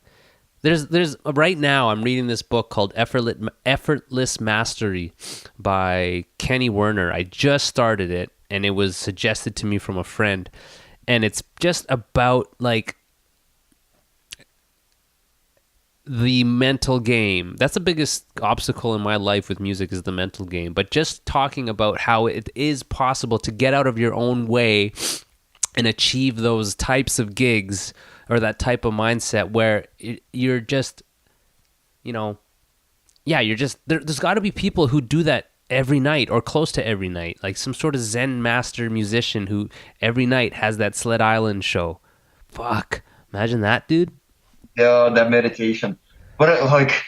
[SPEAKER 3] there's right now I'm reading this book called Effortless Mastery by Kenny Werner. I just started it, and it was suggested to me from a friend, and it's just about like the mental game. That's the biggest obstacle in my life with music, is the mental game. But just talking about how it is possible to get out of your own way and achieve those types of gigs or that type of mindset where you're just, you're just, there's got to be people who do that every night or close to every night, like some sort of Zen master musician who every night has that Sled Island show. Fuck, imagine that, dude.
[SPEAKER 4] Yeah, that meditation. But like,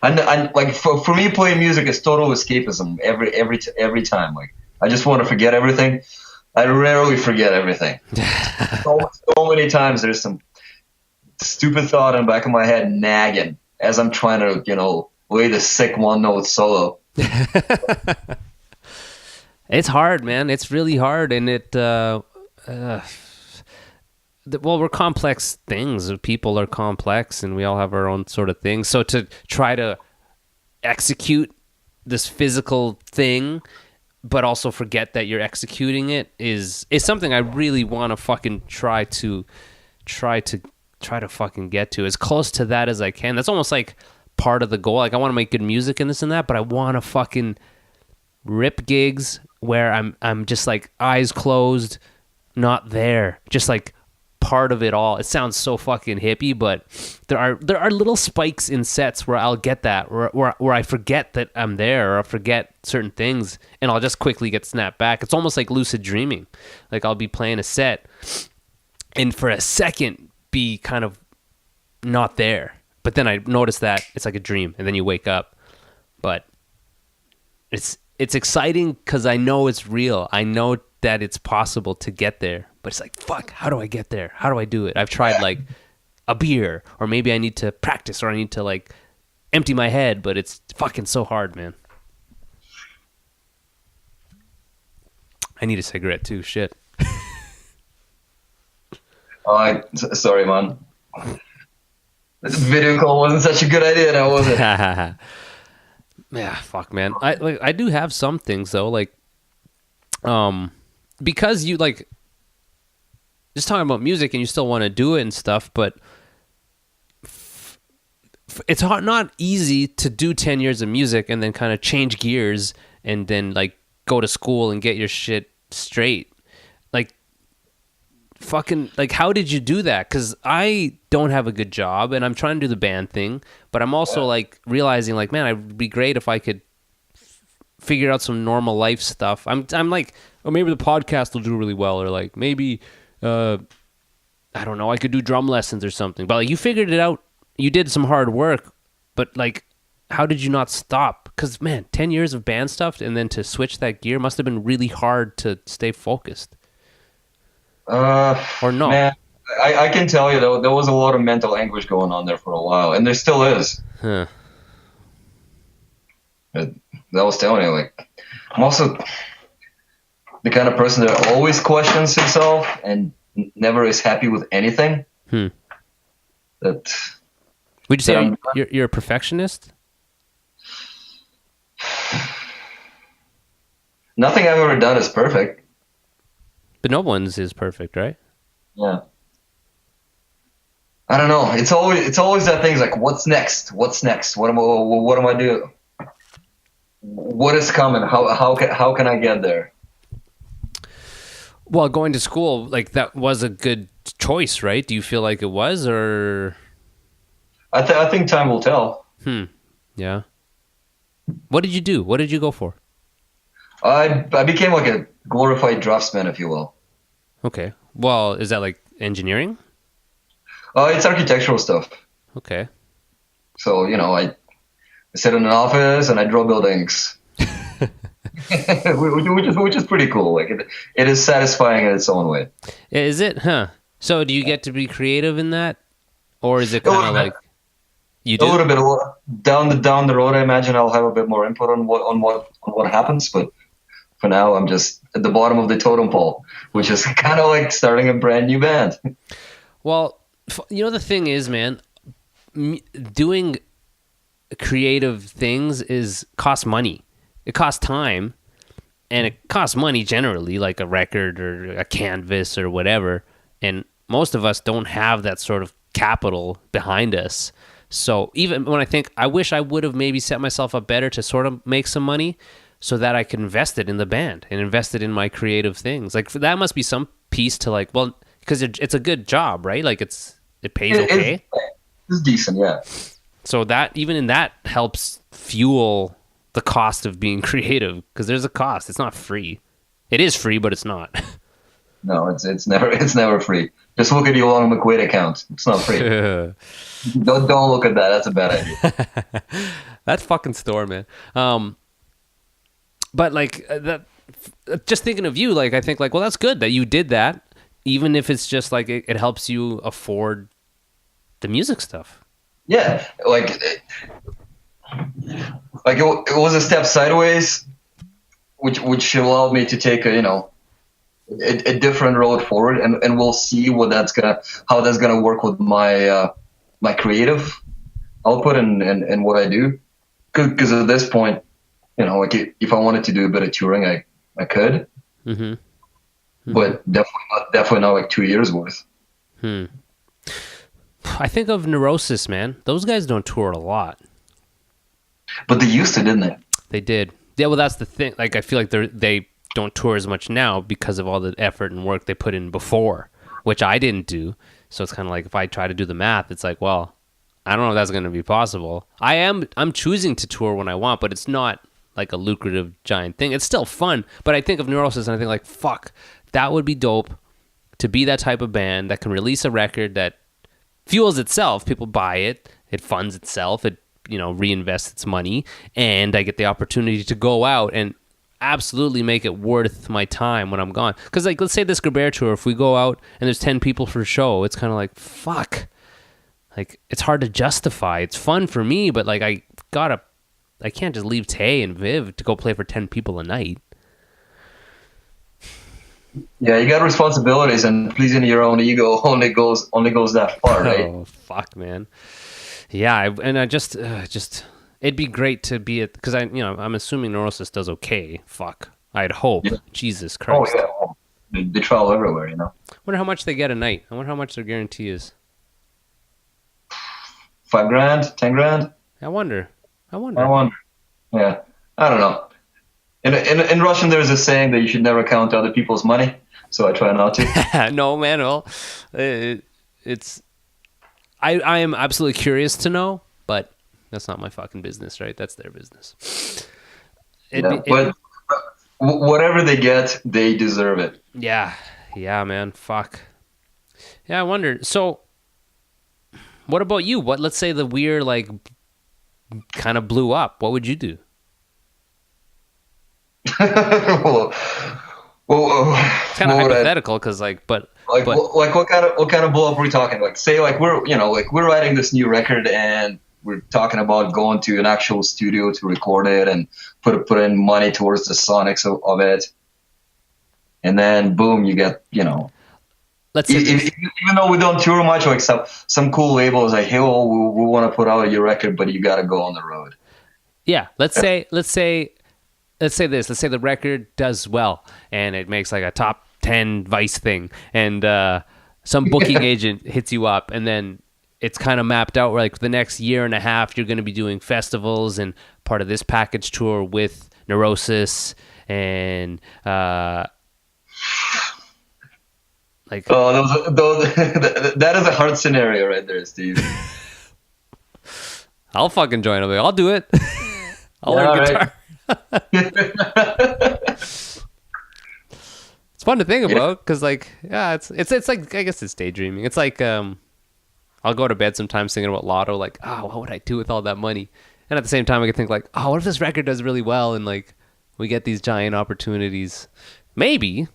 [SPEAKER 4] I like for me, playing music is total escapism every time. Like, I just want to forget everything. I rarely forget everything. so many times there's some stupid thought in the back of my head nagging as I'm trying to, play the sick one-note solo.
[SPEAKER 3] It's hard, man. It's really hard, and we're complex things. People are complex, and we all have our own sort of things. So to try to execute this physical thing, but also forget that you're executing it is something I really want to fucking try to fucking get to as close to that as I can. That's almost like part of the goal. Like, I want to make good music and this and that, but I want to fucking rip gigs where I'm just like eyes closed, not there, just like part of it all. It sounds so fucking hippie, but there are little spikes in sets where I'll get that, where I forget that I'm there, or I forget certain things, and I'll just quickly get snapped back. It's almost like lucid dreaming. Like, I'll be playing a set, and for a second be kind of not there, but then I notice that it's like a dream, and then you wake up. But it's exciting because I know it's real. I know that it's possible to get there. But it's like, fuck, how do I get there? How do I do it? I've tried like a beer, or maybe I need to practice, or I need to like empty my head, but it's fucking so hard, man. I need a cigarette too. Shit.
[SPEAKER 4] Sorry, man. This video call wasn't such a good idea, now was it?
[SPEAKER 3] Yeah, fuck, man. I do have some things though, like, because you like just talking about music and you still want to do it and stuff, but it's not easy to do 10 years of music and then kind of change gears and then like go to school and get your shit straight. Like, fucking, like, how did you do that? Because I don't have a good job and I'm trying to do the band thing, but I'm also like realizing like, man, it'd be great if I could figure out some normal life stuff. I'm like, oh, maybe the podcast will do really well, or like maybe I don't know, I could do drum lessons or something. But like, you figured it out, you did some hard work, but like, how did you not stop? Because man, 10 years of band stuff and then to switch that gear must have been really hard to stay focused. Or no?
[SPEAKER 4] Man, I can tell you though, there was a lot of mental anguish going on there for a while, and there still is.
[SPEAKER 3] Huh.
[SPEAKER 4] That was telling you, like, I'm also the kind of person that always questions himself and never is happy with anything. That.
[SPEAKER 3] Would you say you're a perfectionist?
[SPEAKER 4] Nothing I've ever done is perfect.
[SPEAKER 3] But no one's is perfect, right?
[SPEAKER 4] Yeah. I don't know. It's always that thing. Like, what's next? What's next? What am I doing? What is coming? How can I get there?
[SPEAKER 3] Well, going to school, like, that was a good choice, right? Do you feel like it was, or?
[SPEAKER 4] I think time will tell.
[SPEAKER 3] Yeah. What did you do? What did you go for?
[SPEAKER 4] I became like a glorified draftsman, if you will.
[SPEAKER 3] Okay. Well, is that like engineering?
[SPEAKER 4] It's architectural stuff.
[SPEAKER 3] Okay.
[SPEAKER 4] So, you know, I sit in an office and I draw buildings. which is pretty cool. Like, it is satisfying in its own way.
[SPEAKER 3] Is it? Huh. So do you get to be creative in that? Or is it kind of like you do?
[SPEAKER 4] A little bit. Down the road, I imagine I'll have a bit more input on what happens, but for now, I'm just at the bottom of the totem pole, which is kind of like starting a brand new band.
[SPEAKER 3] Well, you know, the thing is, man, doing creative things costs money. It costs time, and it costs money generally, like a record or a canvas or whatever. And most of us don't have that sort of capital behind us. So even when I think, I wish I would have maybe set myself up better to sort of make some money, so that I could invest it in the band and invest it in my creative things. Like, that must be some piece to like, well, because it's a good job, right? Like, it pays okay.
[SPEAKER 4] It's decent, yeah.
[SPEAKER 3] So that, even in that, helps fuel the cost of being creative, because there's a cost. It's not free. It is free, but it's not.
[SPEAKER 4] No, it's never free. Just look at your Long McQuaid account. It's not free. Don't look at that. That's a bad idea.
[SPEAKER 3] That fucking store, man. But like that, just thinking of you, like, I think like, well, that's good that you did that, even if it's just like it helps you afford the music stuff.
[SPEAKER 4] Yeah, like it was a step sideways, which allowed me to take a different road forward, and we'll see how that's gonna work with my my creative output and what I do, because at this point, you know, like, if I wanted to do a bit of touring, I could. But definitely not like 2 years worth.
[SPEAKER 3] I think of Neurosis, man. Those guys don't tour a lot.
[SPEAKER 4] But they used to, didn't they?
[SPEAKER 3] They did. Yeah, well, that's the thing. Like, I feel like they don't tour as much now because of all the effort and work they put in before, which I didn't do. So it's kind of like, if I try to do the math, it's like, well, I don't know if that's going to be possible. I'm choosing to tour when I want, but it's not like a lucrative giant thing. It's still fun, but I think of Neurosis and I think like, fuck, that would be dope to be that type of band that can release a record that fuels itself. People buy it, it funds itself, it, you know, reinvests its money, and I get the opportunity to go out and absolutely make it worth my time when I'm gone. Because like, let's say this Grabert tour, if we go out and there's 10 people for a show, it's kind of like, fuck, like it's hard to justify. It's fun for me, but like I can't just leave Tay and Viv to go play for 10 people a night.
[SPEAKER 4] Yeah, you got responsibilities, and pleasing your own ego only goes that far, right?
[SPEAKER 3] Oh fuck, man. Yeah, I just it'd be great to be at, because I'm assuming Neurosis does okay. Fuck, I'd hope.
[SPEAKER 4] Yeah.
[SPEAKER 3] Jesus
[SPEAKER 4] Oh
[SPEAKER 3] Christ.
[SPEAKER 4] yeah, they travel everywhere, you know.
[SPEAKER 3] Wonder how much they get a night. I wonder how much their guarantee is.
[SPEAKER 4] $5,000, $10,000.
[SPEAKER 3] I wonder.
[SPEAKER 4] I wonder. Yeah, I don't know. In Russian, there's a saying that you should never count other people's money, so I try not to.
[SPEAKER 3] No, man. Well, it's. I am absolutely curious to know, but that's not my fucking business, right? That's their business.
[SPEAKER 4] But whatever they get, they deserve it.
[SPEAKER 3] Yeah, man. Fuck. Yeah, I wonder. So, what about you? Let's say the Weir like kind of blew up. What would you do?
[SPEAKER 4] well,
[SPEAKER 3] It's kind of hypothetical because but
[SPEAKER 4] what kind of blow up are we talking? Like, say like we're writing this new record and we're talking about going to an actual studio to record it and put in money towards the sonics of it, and then boom, you get
[SPEAKER 3] let's say
[SPEAKER 4] even though we don't tour much, like some cool labels like, hey, well, we want to put out your record, but you got to go on the road.
[SPEAKER 3] Yeah, let's say the record does well and it makes like a top 10 Vice thing, and some booking agent hits you up, and then it's kind of mapped out where like the next year and a half you're going to be doing festivals and part of this package tour with Neurosis and like
[SPEAKER 4] those that is a hard scenario right there, Steve.
[SPEAKER 3] I'll fucking join them. I'll do it. I'll learn guitar. It's fun to think about because it's like, I guess it's daydreaming. It's like I'll go to bed sometimes thinking about Lotto, like, oh, what would I do with all that money? And at the same time I could think like, oh, what if this record does really well and like we get these giant opportunities? Maybe,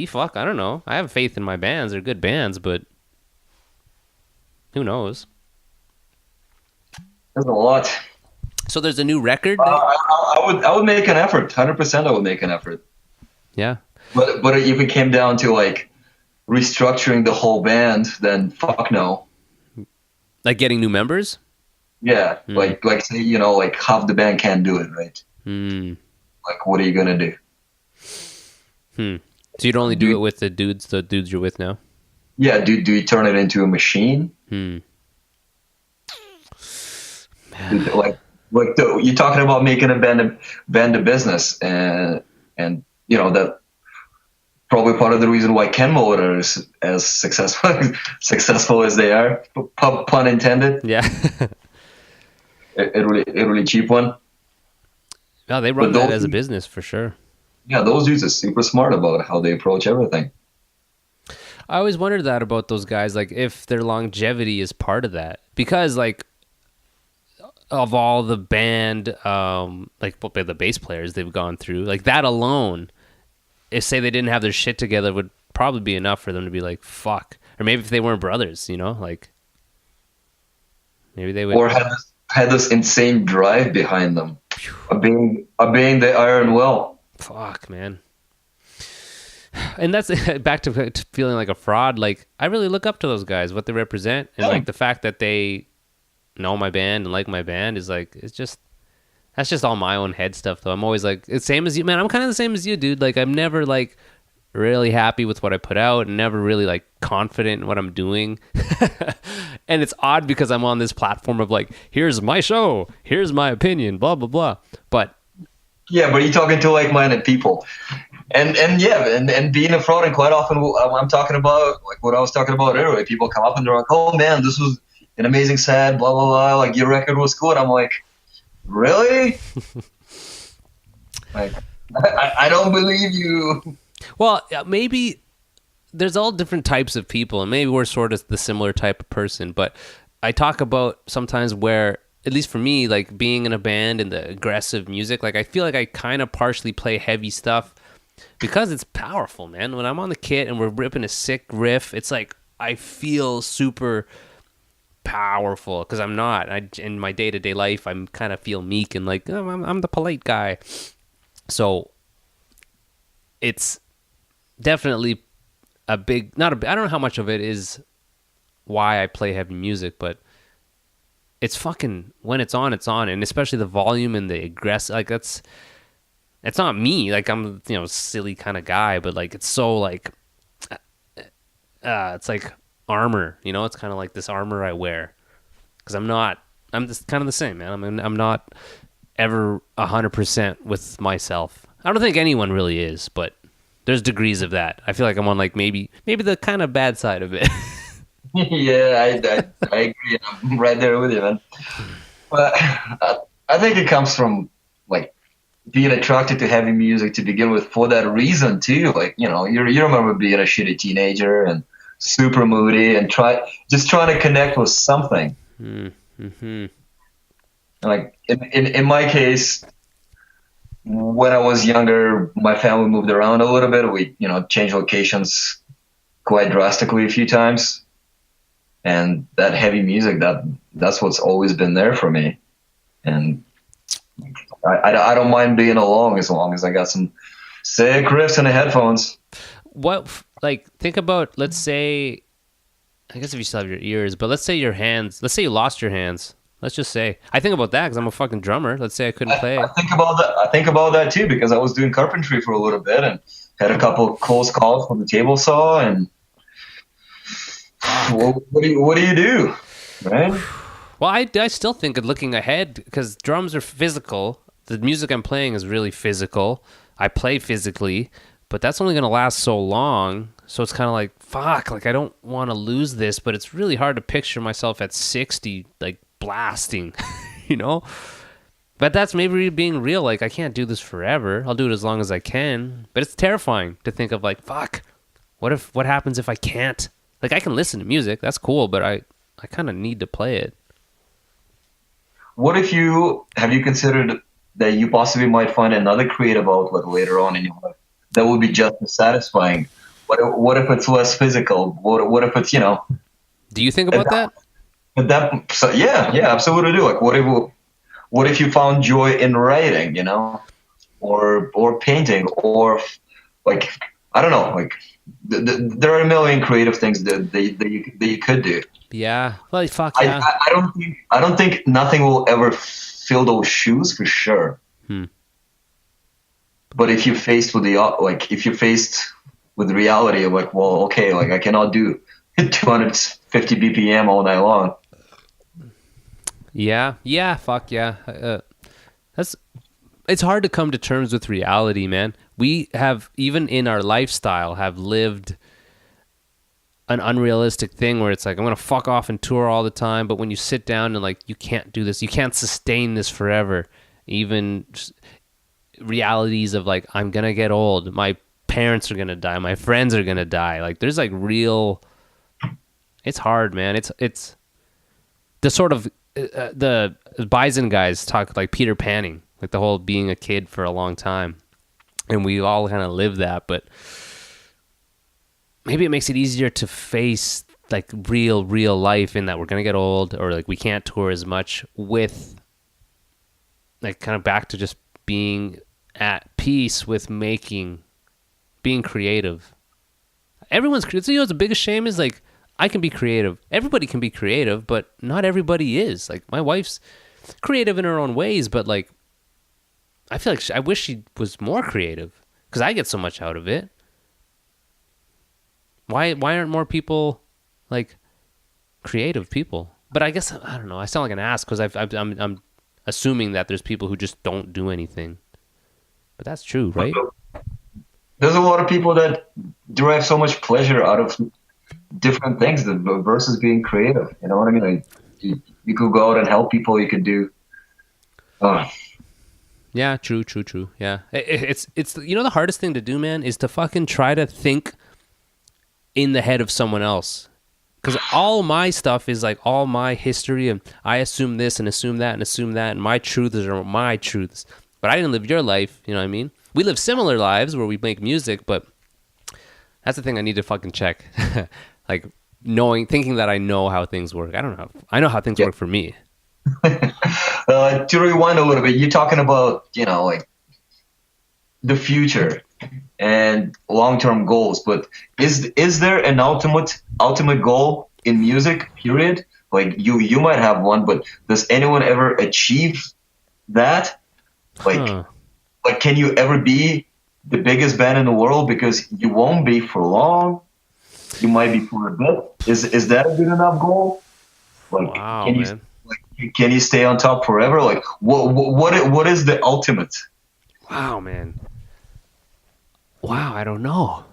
[SPEAKER 3] fuck, I don't know. I have faith in my bands. They're good bands, but who knows?
[SPEAKER 4] There's a lot.
[SPEAKER 3] So there's a new record.
[SPEAKER 4] I would make an effort. 100%, I would make an effort.
[SPEAKER 3] Yeah.
[SPEAKER 4] But if it came down to like restructuring the whole band, then fuck no.
[SPEAKER 3] Like getting new members.
[SPEAKER 4] Yeah, like say like half the band can't do it, right? Like, what are you gonna do?
[SPEAKER 3] So you'd only do it with the dudes you're with now?
[SPEAKER 4] Yeah, do you turn it into a machine? Like you're talking about making a band a business, and that probably part of the reason why Ken Motor is as successful as they are. Pun intended.
[SPEAKER 3] Yeah.
[SPEAKER 4] a really cheap one.
[SPEAKER 3] No, they run that as a business for sure.
[SPEAKER 4] Yeah, those dudes are super smart about how they approach everything.
[SPEAKER 3] I always wondered that about those guys, like if their longevity is part of that, because like of all the band, like the bass players they've gone through, like that alone, if say they didn't have their shit together, would probably be enough for them to be like, fuck. Or maybe if they weren't brothers, like maybe they would.
[SPEAKER 4] Or had this insane drive behind them, being the iron will.
[SPEAKER 3] Fuck, man. And that's back to feeling like a fraud. Like I really look up to those guys, what they represent, and like the fact that they know my band and like my band is like, that's just all my own head stuff though. I'm always like, it's same as you, man. I'm kind of the same as you, dude. Like I'm never like really happy with what I put out and never really like confident in what I'm doing. And it's odd because I'm on this platform of like, here's my show, here's my opinion, blah blah blah. But
[SPEAKER 4] you're talking to like-minded people, and being a fraud. And quite often I'm talking about like what I was talking about earlier. People come up and they're like, oh man, this was an amazing set, blah blah blah, like your record was cool. And I'm like, really? Like I don't believe you.
[SPEAKER 3] Well, maybe there's all different types of people, and maybe we're sort of the similar type of person. But I talk about sometimes where, at least for me, like being in a band and the aggressive music, like I feel like I kind of partially play heavy stuff because it's powerful, man. When I'm on the kit and we're ripping a sick riff, it's like I feel super powerful, because I'm not. In my day-to-day life, I'm kind of feel meek and like, oh, I'm the polite guy. So it's definitely a big, I don't know how much of it is why I play heavy music, but it's fucking, when it's on, and especially the volume and the aggressive, like it's not me, like I'm, silly kind of guy, but like it's so like it's like armor, it's kind of like this armor I wear, because I'm just kind of the same, man. I'm not ever 100% with myself. I don't think anyone really is, but there's degrees of that. I feel like I'm on like maybe the kind of bad side of it.
[SPEAKER 4] Yeah, I agree. I'm right there with you, man. But I think it comes from like being attracted to heavy music to begin with for that reason too. Like, you remember being a shitty teenager and super moody and trying to connect with something.
[SPEAKER 3] Mm-hmm.
[SPEAKER 4] Like in my case, when I was younger, my family moved around a little bit. We, changed locations quite drastically a few times. And that heavy music, that's what's always been there for me. And I don't mind being alone as long as I got some sick riffs in the headphones.
[SPEAKER 3] What, like, think about, let's say, I guess if you still have your ears, but let's say you lost your hands. Let's just say, I think about that because I'm a fucking drummer. Let's say I couldn't play.
[SPEAKER 4] I think about that too, because I was doing carpentry for a little bit and had a couple close calls from the table saw. And what do you do, right?
[SPEAKER 3] Well, I still think of looking ahead, because drums are physical. The music I'm playing is really physical. I play physically, but that's only going to last so long. So it's kind of like, fuck, like I don't want to lose this, but it's really hard to picture myself at 60, like blasting, But that's maybe being real. Like, I can't do this forever. I'll do it as long as I can. But it's terrifying to think of like, fuck, what happens if I can't? Like, I can listen to music. That's cool, but I kind of need to play it.
[SPEAKER 4] What if have you considered that you possibly might find another creative outlet later on in your life that would be just as satisfying? What if it's less physical? What if it's,
[SPEAKER 3] Do you think about that?
[SPEAKER 4] Yeah, absolutely do. Like, what if you found joy in writing, or painting, or like, I don't know, like there are a million creative things that you could do.
[SPEAKER 3] Yeah. Well, fuck yeah.
[SPEAKER 4] I don't think nothing will ever fill those shoes for sure. But if you're faced with the reality of like, well, okay, like I cannot do 250 BPM all night long.
[SPEAKER 3] Yeah, fuck yeah. It's hard to come to terms with reality, man. We have, even in our lifestyle, have lived an unrealistic thing where it's like, I'm going to fuck off and tour all the time, but when you sit down and like, you can't do this, you can't sustain this forever. Even realities of like, I'm going to get old, my parents are going to die, my friends are going to die. Like, there's like real, it's hard, man. It's the sort of, the Bison guys talk like Peter Panning, like the whole being a kid for a long time. And we all kind of live that, but maybe it makes it easier to face like real life, in that we're going to get old, or like we can't tour as much, with like kind of back to just being at peace with being creative. Everyone's creative. The biggest shame is like, I can be creative. Everybody can be creative, but not everybody is. Like, my wife's creative in her own ways, but like, I feel like I wish she was more creative, because I get so much out of it. Why aren't more people like creative people? But I guess, I don't know. I sound like an ass because I'm assuming that there's people who just don't do anything. But that's true, right?
[SPEAKER 4] There's a lot of people that derive so much pleasure out of different things versus being creative. You know what I mean? Like, you could go out and help people. You could do.
[SPEAKER 3] Yeah, true. Yeah, it's the hardest thing to do, man, is to fucking try to think in the head of someone else. Because all my stuff is like all my history, and I assume this and assume that and assume that, and my truths are my truths. But I didn't live your life, you know what I mean? We live similar lives where we make music, but that's the thing I need to fucking check. Like, thinking that I know how things work. I don't know. I know how things work for me.
[SPEAKER 4] To rewind a little bit, you're talking about, like the future and long-term goals, but is there an ultimate goal in music, period? Like you might have one, but does anyone ever achieve that? Like can you ever be the biggest band in the world? Because you won't be for long. You might be for a bit. Is that a good enough goal? Like,
[SPEAKER 3] Wow,
[SPEAKER 4] can you
[SPEAKER 3] man.
[SPEAKER 4] can you stay on top forever? Like, what is the ultimate?
[SPEAKER 3] Wow, man. Wow, I don't know.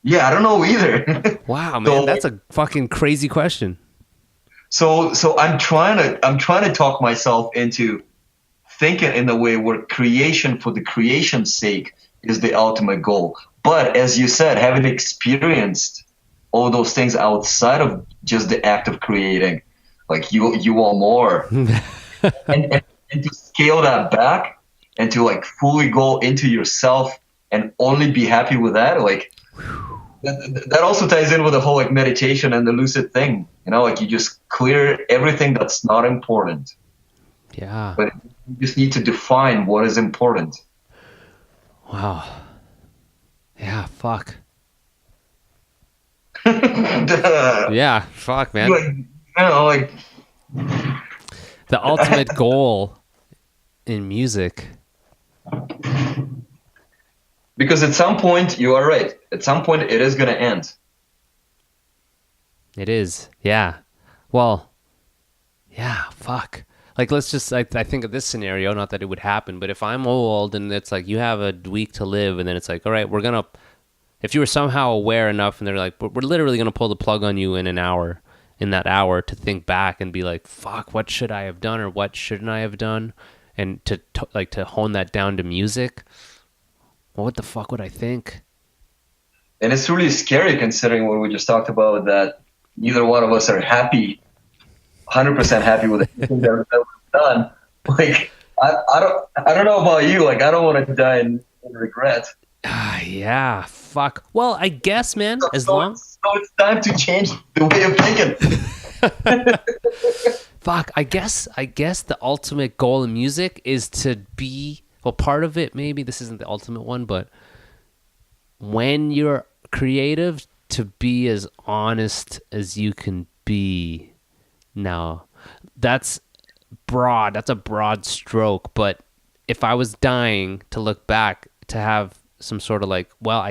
[SPEAKER 4] Yeah, I don't know either.
[SPEAKER 3] Wow, man, that's a fucking crazy question.
[SPEAKER 4] So I'm trying to talk myself into thinking in the way where creation for the creation's sake is the ultimate goal. But as you said, having experienced all those things outside of just the act of creating, like you want more, and to scale that back and to like fully go into yourself and only be happy with that, like that also ties in with the whole like meditation and the lucid thing. Like you just clear everything that's not important.
[SPEAKER 3] Yeah.
[SPEAKER 4] But you just need to define what is important.
[SPEAKER 3] Wow. Yeah, fuck. Yeah, fuck, man.
[SPEAKER 4] Like
[SPEAKER 3] The ultimate goal in music.
[SPEAKER 4] because at some point you are right. At some point it is going to end.
[SPEAKER 3] It is. Yeah. Well, yeah, fuck. Like, let's just, I think of this scenario, not that it would happen, but if I'm old and it's like you have a week to live and then it's like, all right, if you were somehow aware enough and they're like, we're literally going to pull the plug on you in that hour to think back and be like, fuck, what should I have done or what shouldn't I have done? And to hone that down to music, well, what the fuck would I think?
[SPEAKER 4] And it's really scary considering what we just talked about, that neither one of us are happy, 100% happy with anything that we've done. Like, I don't know about you. Like, I don't want to die in regret.
[SPEAKER 3] Yeah, fuck. Well, I guess, man,
[SPEAKER 4] So it's time to change the way of thinking.
[SPEAKER 3] Fuck, I guess the ultimate goal in music is to be, well, part of it, maybe this isn't the ultimate one, but when you're creative, to be as honest as you can be. Now, that's broad. That's a broad stroke, but if I was dying to look back, to have some sort of like, well,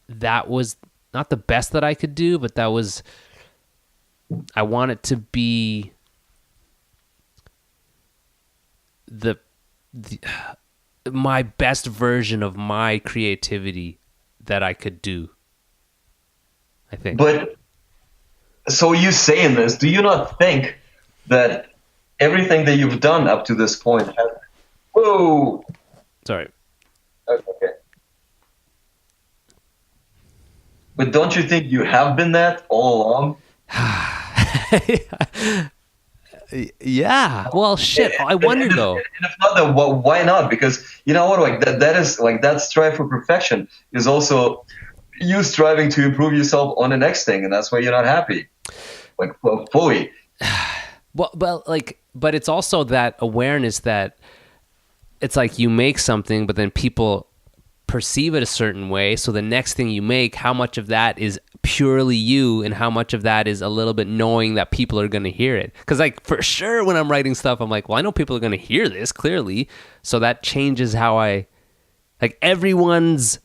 [SPEAKER 3] that was not the best that I could do, but I want it to be my best version of my creativity that I could do, I think.
[SPEAKER 4] But so you saying this, do you not think that everything that you've done up to this point has... Whoa!
[SPEAKER 3] Sorry.
[SPEAKER 4] Okay. But don't you think you have been that all along?
[SPEAKER 3] Yeah. Well, shit. I wonder though.
[SPEAKER 4] And if not, then why not? Because you know what? Like that is like that strive for perfection is also you striving to improve yourself on the next thing, and that's why you're not happy, like fully.
[SPEAKER 3] Well, but it's also that awareness that it's like you make something, but then people perceive it a certain way. So the next thing you make, how much of that is purely you and how much of that is a little bit knowing that people are going to hear it? Because like for sure when I'm writing stuff, I'm like, well, I know people are going to hear this clearly. So that changes how like everyone's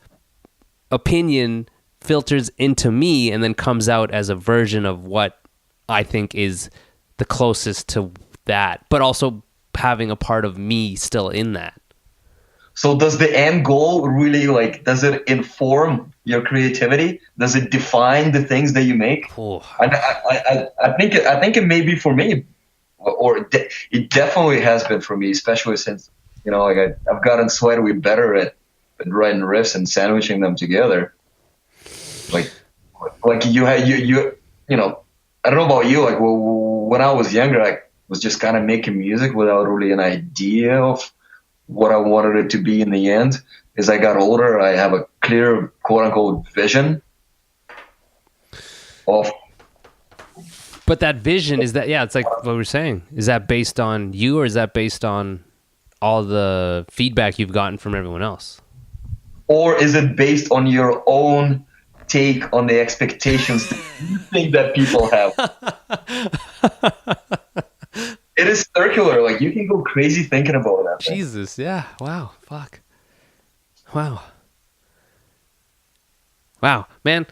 [SPEAKER 3] opinion filters into me and then comes out as a version of what I think is the closest to that, but also having a part of me still in that.
[SPEAKER 4] So does the end goal really, like, does it inform your creativity? Does it define the things that you make?
[SPEAKER 3] Oh.
[SPEAKER 4] I think it may be for me, or it definitely has been for me, especially since, like I've gotten slightly better at writing riffs and sandwiching them together. Like you I don't know about you, like when I was younger, I was just kind of making music without really an idea of what I wanted it to be in the end. As I got older, I have a clear, quote unquote, vision. of.
[SPEAKER 3] But that vision is that, yeah, it's like what we were saying. Is that based on you, or is that based on all the feedback you've gotten from everyone else?
[SPEAKER 4] Or is it based on your own take on the expectations that you think that people have? It is circular. Like, you can go crazy thinking about that thing.
[SPEAKER 3] Jesus, yeah. Wow. Fuck. Wow. Wow. Man.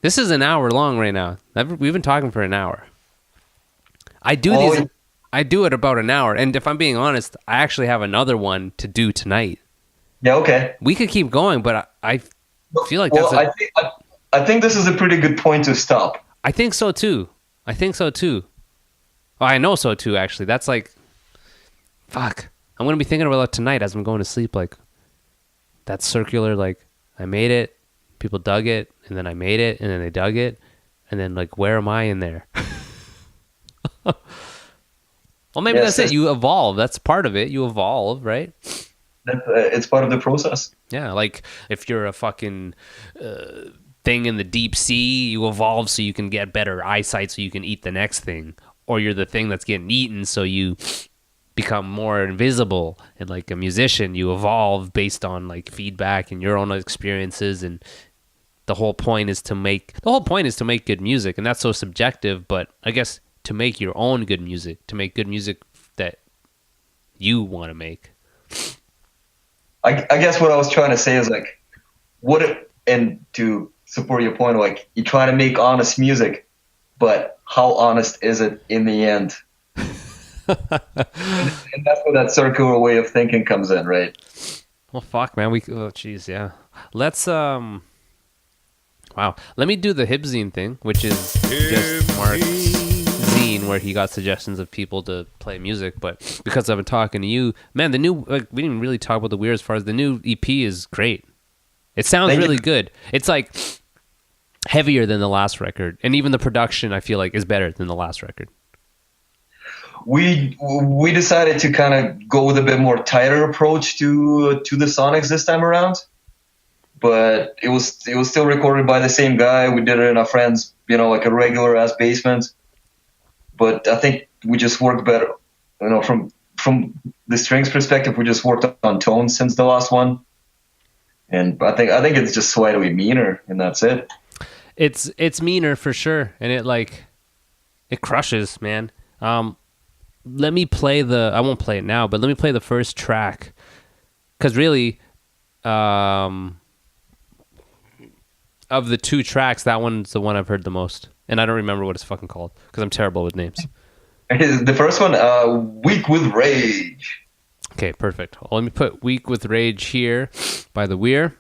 [SPEAKER 3] This is an hour long right now. We've been talking for an hour. I do it about an hour, and if I'm being honest, I actually have another one to do tonight.
[SPEAKER 4] Yeah, okay.
[SPEAKER 3] We could keep going, but I feel like
[SPEAKER 4] I think this is a pretty good point to stop.
[SPEAKER 3] I think so too. Well, I know so too, actually. That's like, fuck. I'm going to be thinking about it tonight as I'm going to sleep. Like, that circular, like, I made it, people dug it, and then I made it, and then they dug it, and then, like, where am I in there? Well, maybe that's it. You evolve. That's part of it. You evolve, right?
[SPEAKER 4] It's part of the process.
[SPEAKER 3] Yeah, like if you're a fucking thing in the deep sea, you evolve so you can get better eyesight so you can eat the next thing. Or you're the thing that's getting eaten so you become more invisible. And like a musician, you evolve based on like feedback and your own experiences. And the whole point is to make good music. And that's so subjective, but I guess to make your own good music, to make good music that you want to make.
[SPEAKER 4] I guess what I was trying to say is like, and to support your point, like, you try to make honest music, but how honest is it in the end? and that's where that circular way of thinking comes in, right?
[SPEAKER 3] Well, fuck, man. Jeez, yeah. Let's, wow. Let me do the Hibzine thing, which is just Mark's zine where he got suggestions of people to play music. But because I've been talking to you, man, we didn't even really talk about the Weir as far as the new EP is great. It sounds really good. It's like heavier than the last record, and even the production I feel like is better than the last record.
[SPEAKER 4] We decided to kind of go with a bit more tighter approach to the sonics this time around, but it was still recorded by the same guy. We did it in our friend's, like a regular ass basement. But I think we just worked better, from the strings perspective. We just worked on tones since the last one, and I think it's just slightly meaner, and that's it.
[SPEAKER 3] It's meaner for sure, and it crushes, man. Let me play I won't play it now, but let me play the first track, because really, of the two tracks, that one's the one I've heard the most, and I don't remember what it's fucking called because I'm terrible with names.
[SPEAKER 4] The first one, Weak with Rage.
[SPEAKER 3] Okay, perfect. Well, let me put Weak with Rage here by the Weir.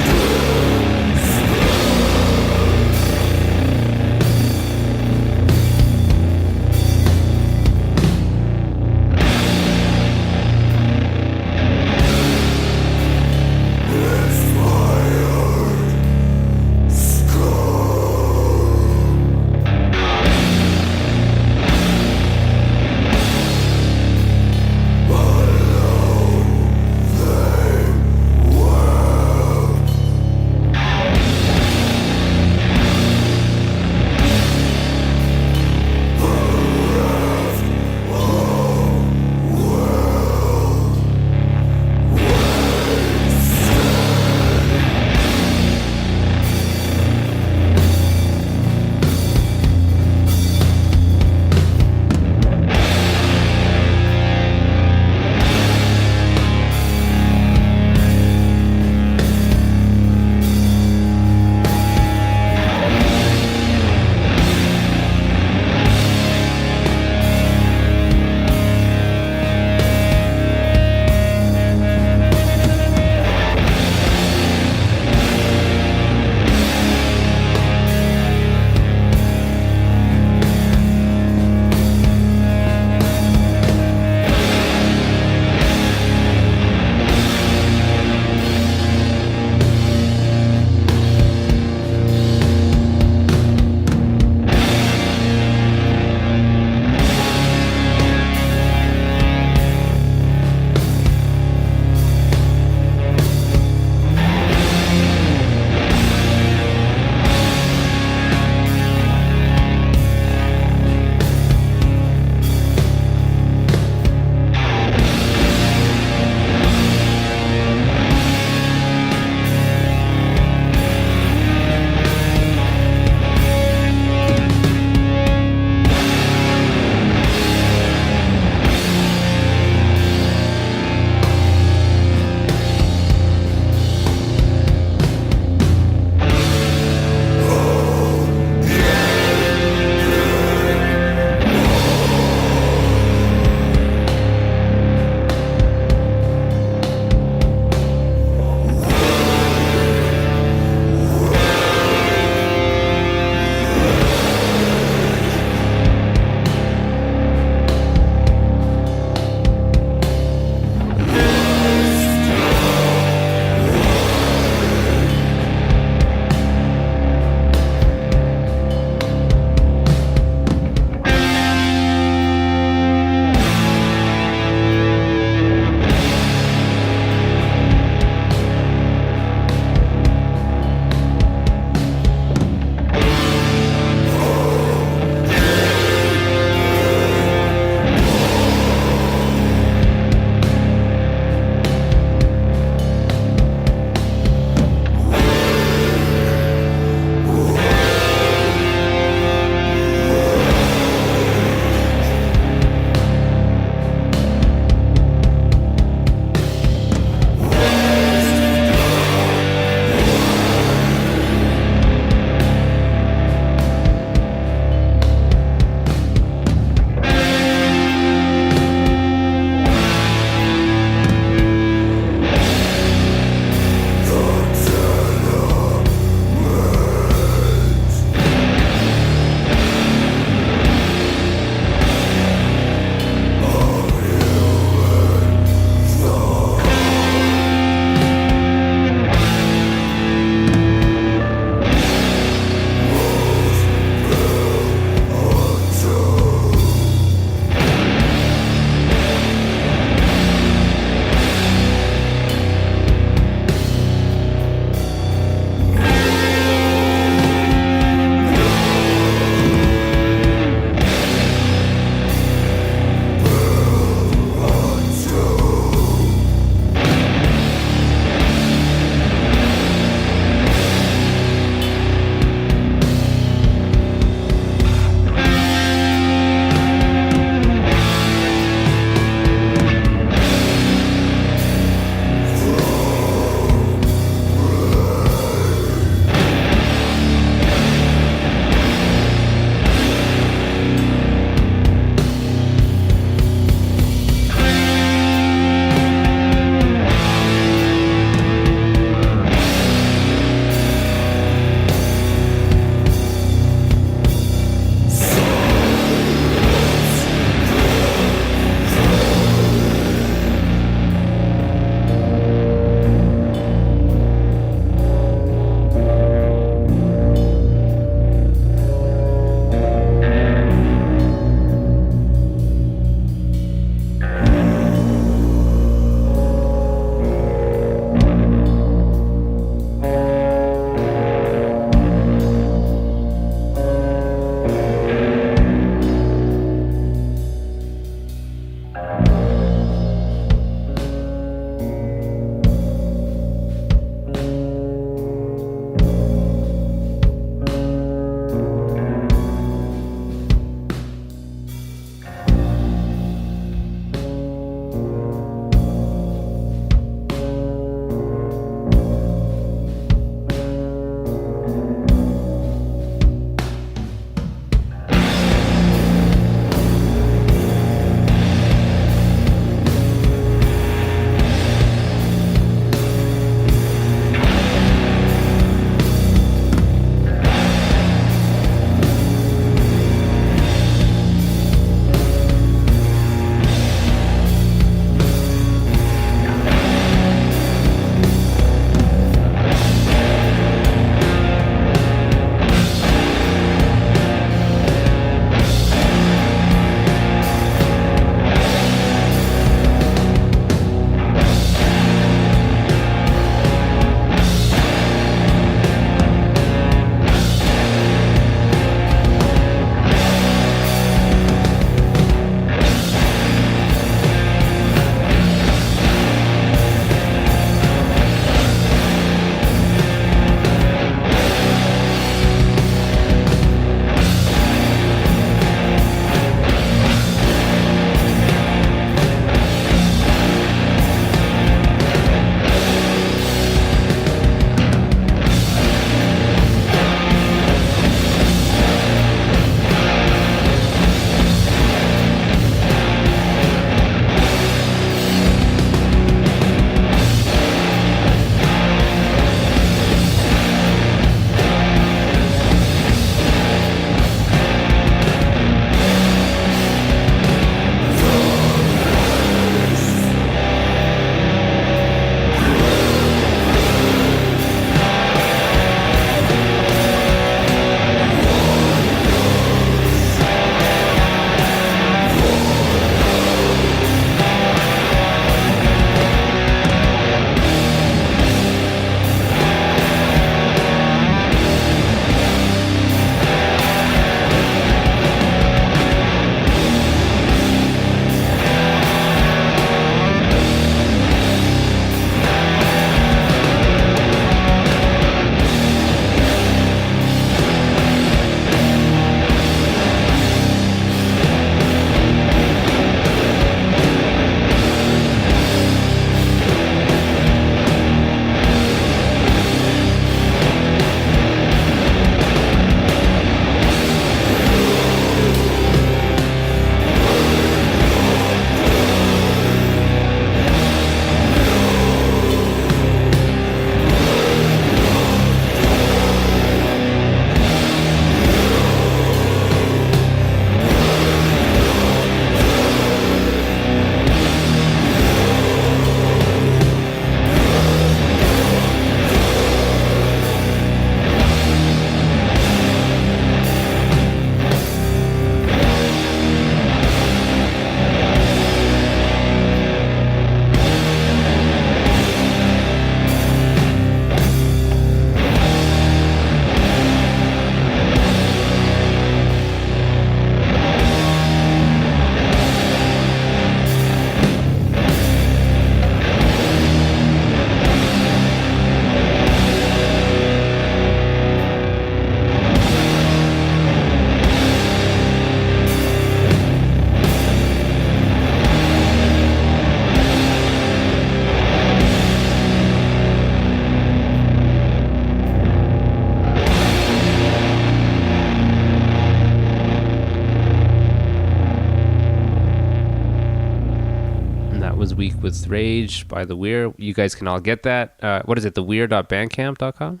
[SPEAKER 3] was Week with Rage by the Weir. You guys can all get that. What is it? Theweir.bandcamp.com?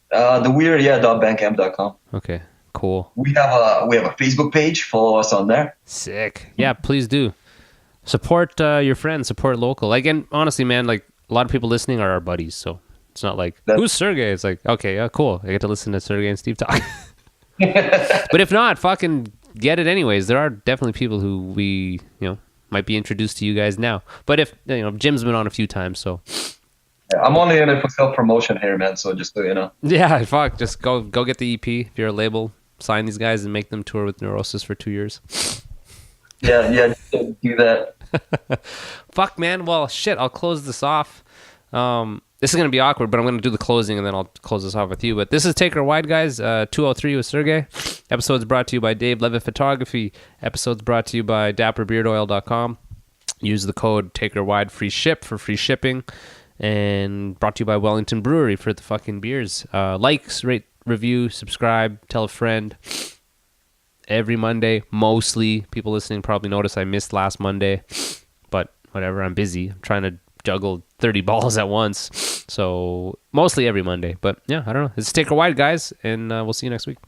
[SPEAKER 4] The Weir, .bandcamp.com.
[SPEAKER 3] Okay, cool.
[SPEAKER 4] We have a Facebook page. Follow us on there.
[SPEAKER 3] Sick. Yeah, please do. Support your friends. Support local. Like, and honestly, man, like a lot of people listening are our buddies. So it's not like, who's Sergey? It's like, okay, yeah, cool. I get to listen to Sergey and Steve talk. But if not, fucking get it anyways. There are definitely people who we, might be introduced to you guys now. But if, Jim's been on a few times, so.
[SPEAKER 4] Yeah, I'm only in it for self-promotion here, man. So just so you know.
[SPEAKER 3] Yeah, fuck. Just go get the EP. If you're a label, sign these guys and make them tour with Neurosis for 2 years.
[SPEAKER 4] Yeah, do that.
[SPEAKER 3] Fuck, man. Well, shit, I'll close this off. This is going to be awkward, but I'm going to do the closing, and then I'll close this off with you. But this is Take Her Wide, guys. 203 with Sergey. Episodes brought to you by Dave Levitt Photography. Episodes brought to you by dapperbeardoil.com. Use the code Take Her Wide free ship for free shipping. And brought to you by Wellington Brewery for the fucking beers. Likes, rate, review, subscribe, tell a friend. Every Monday, mostly. People listening probably notice I missed last Monday. But whatever, I'm busy. I'm trying to juggle 30 balls at once. So mostly every Monday. But yeah, I don't know. It's Take Her Wide, guys. And we'll see you next week.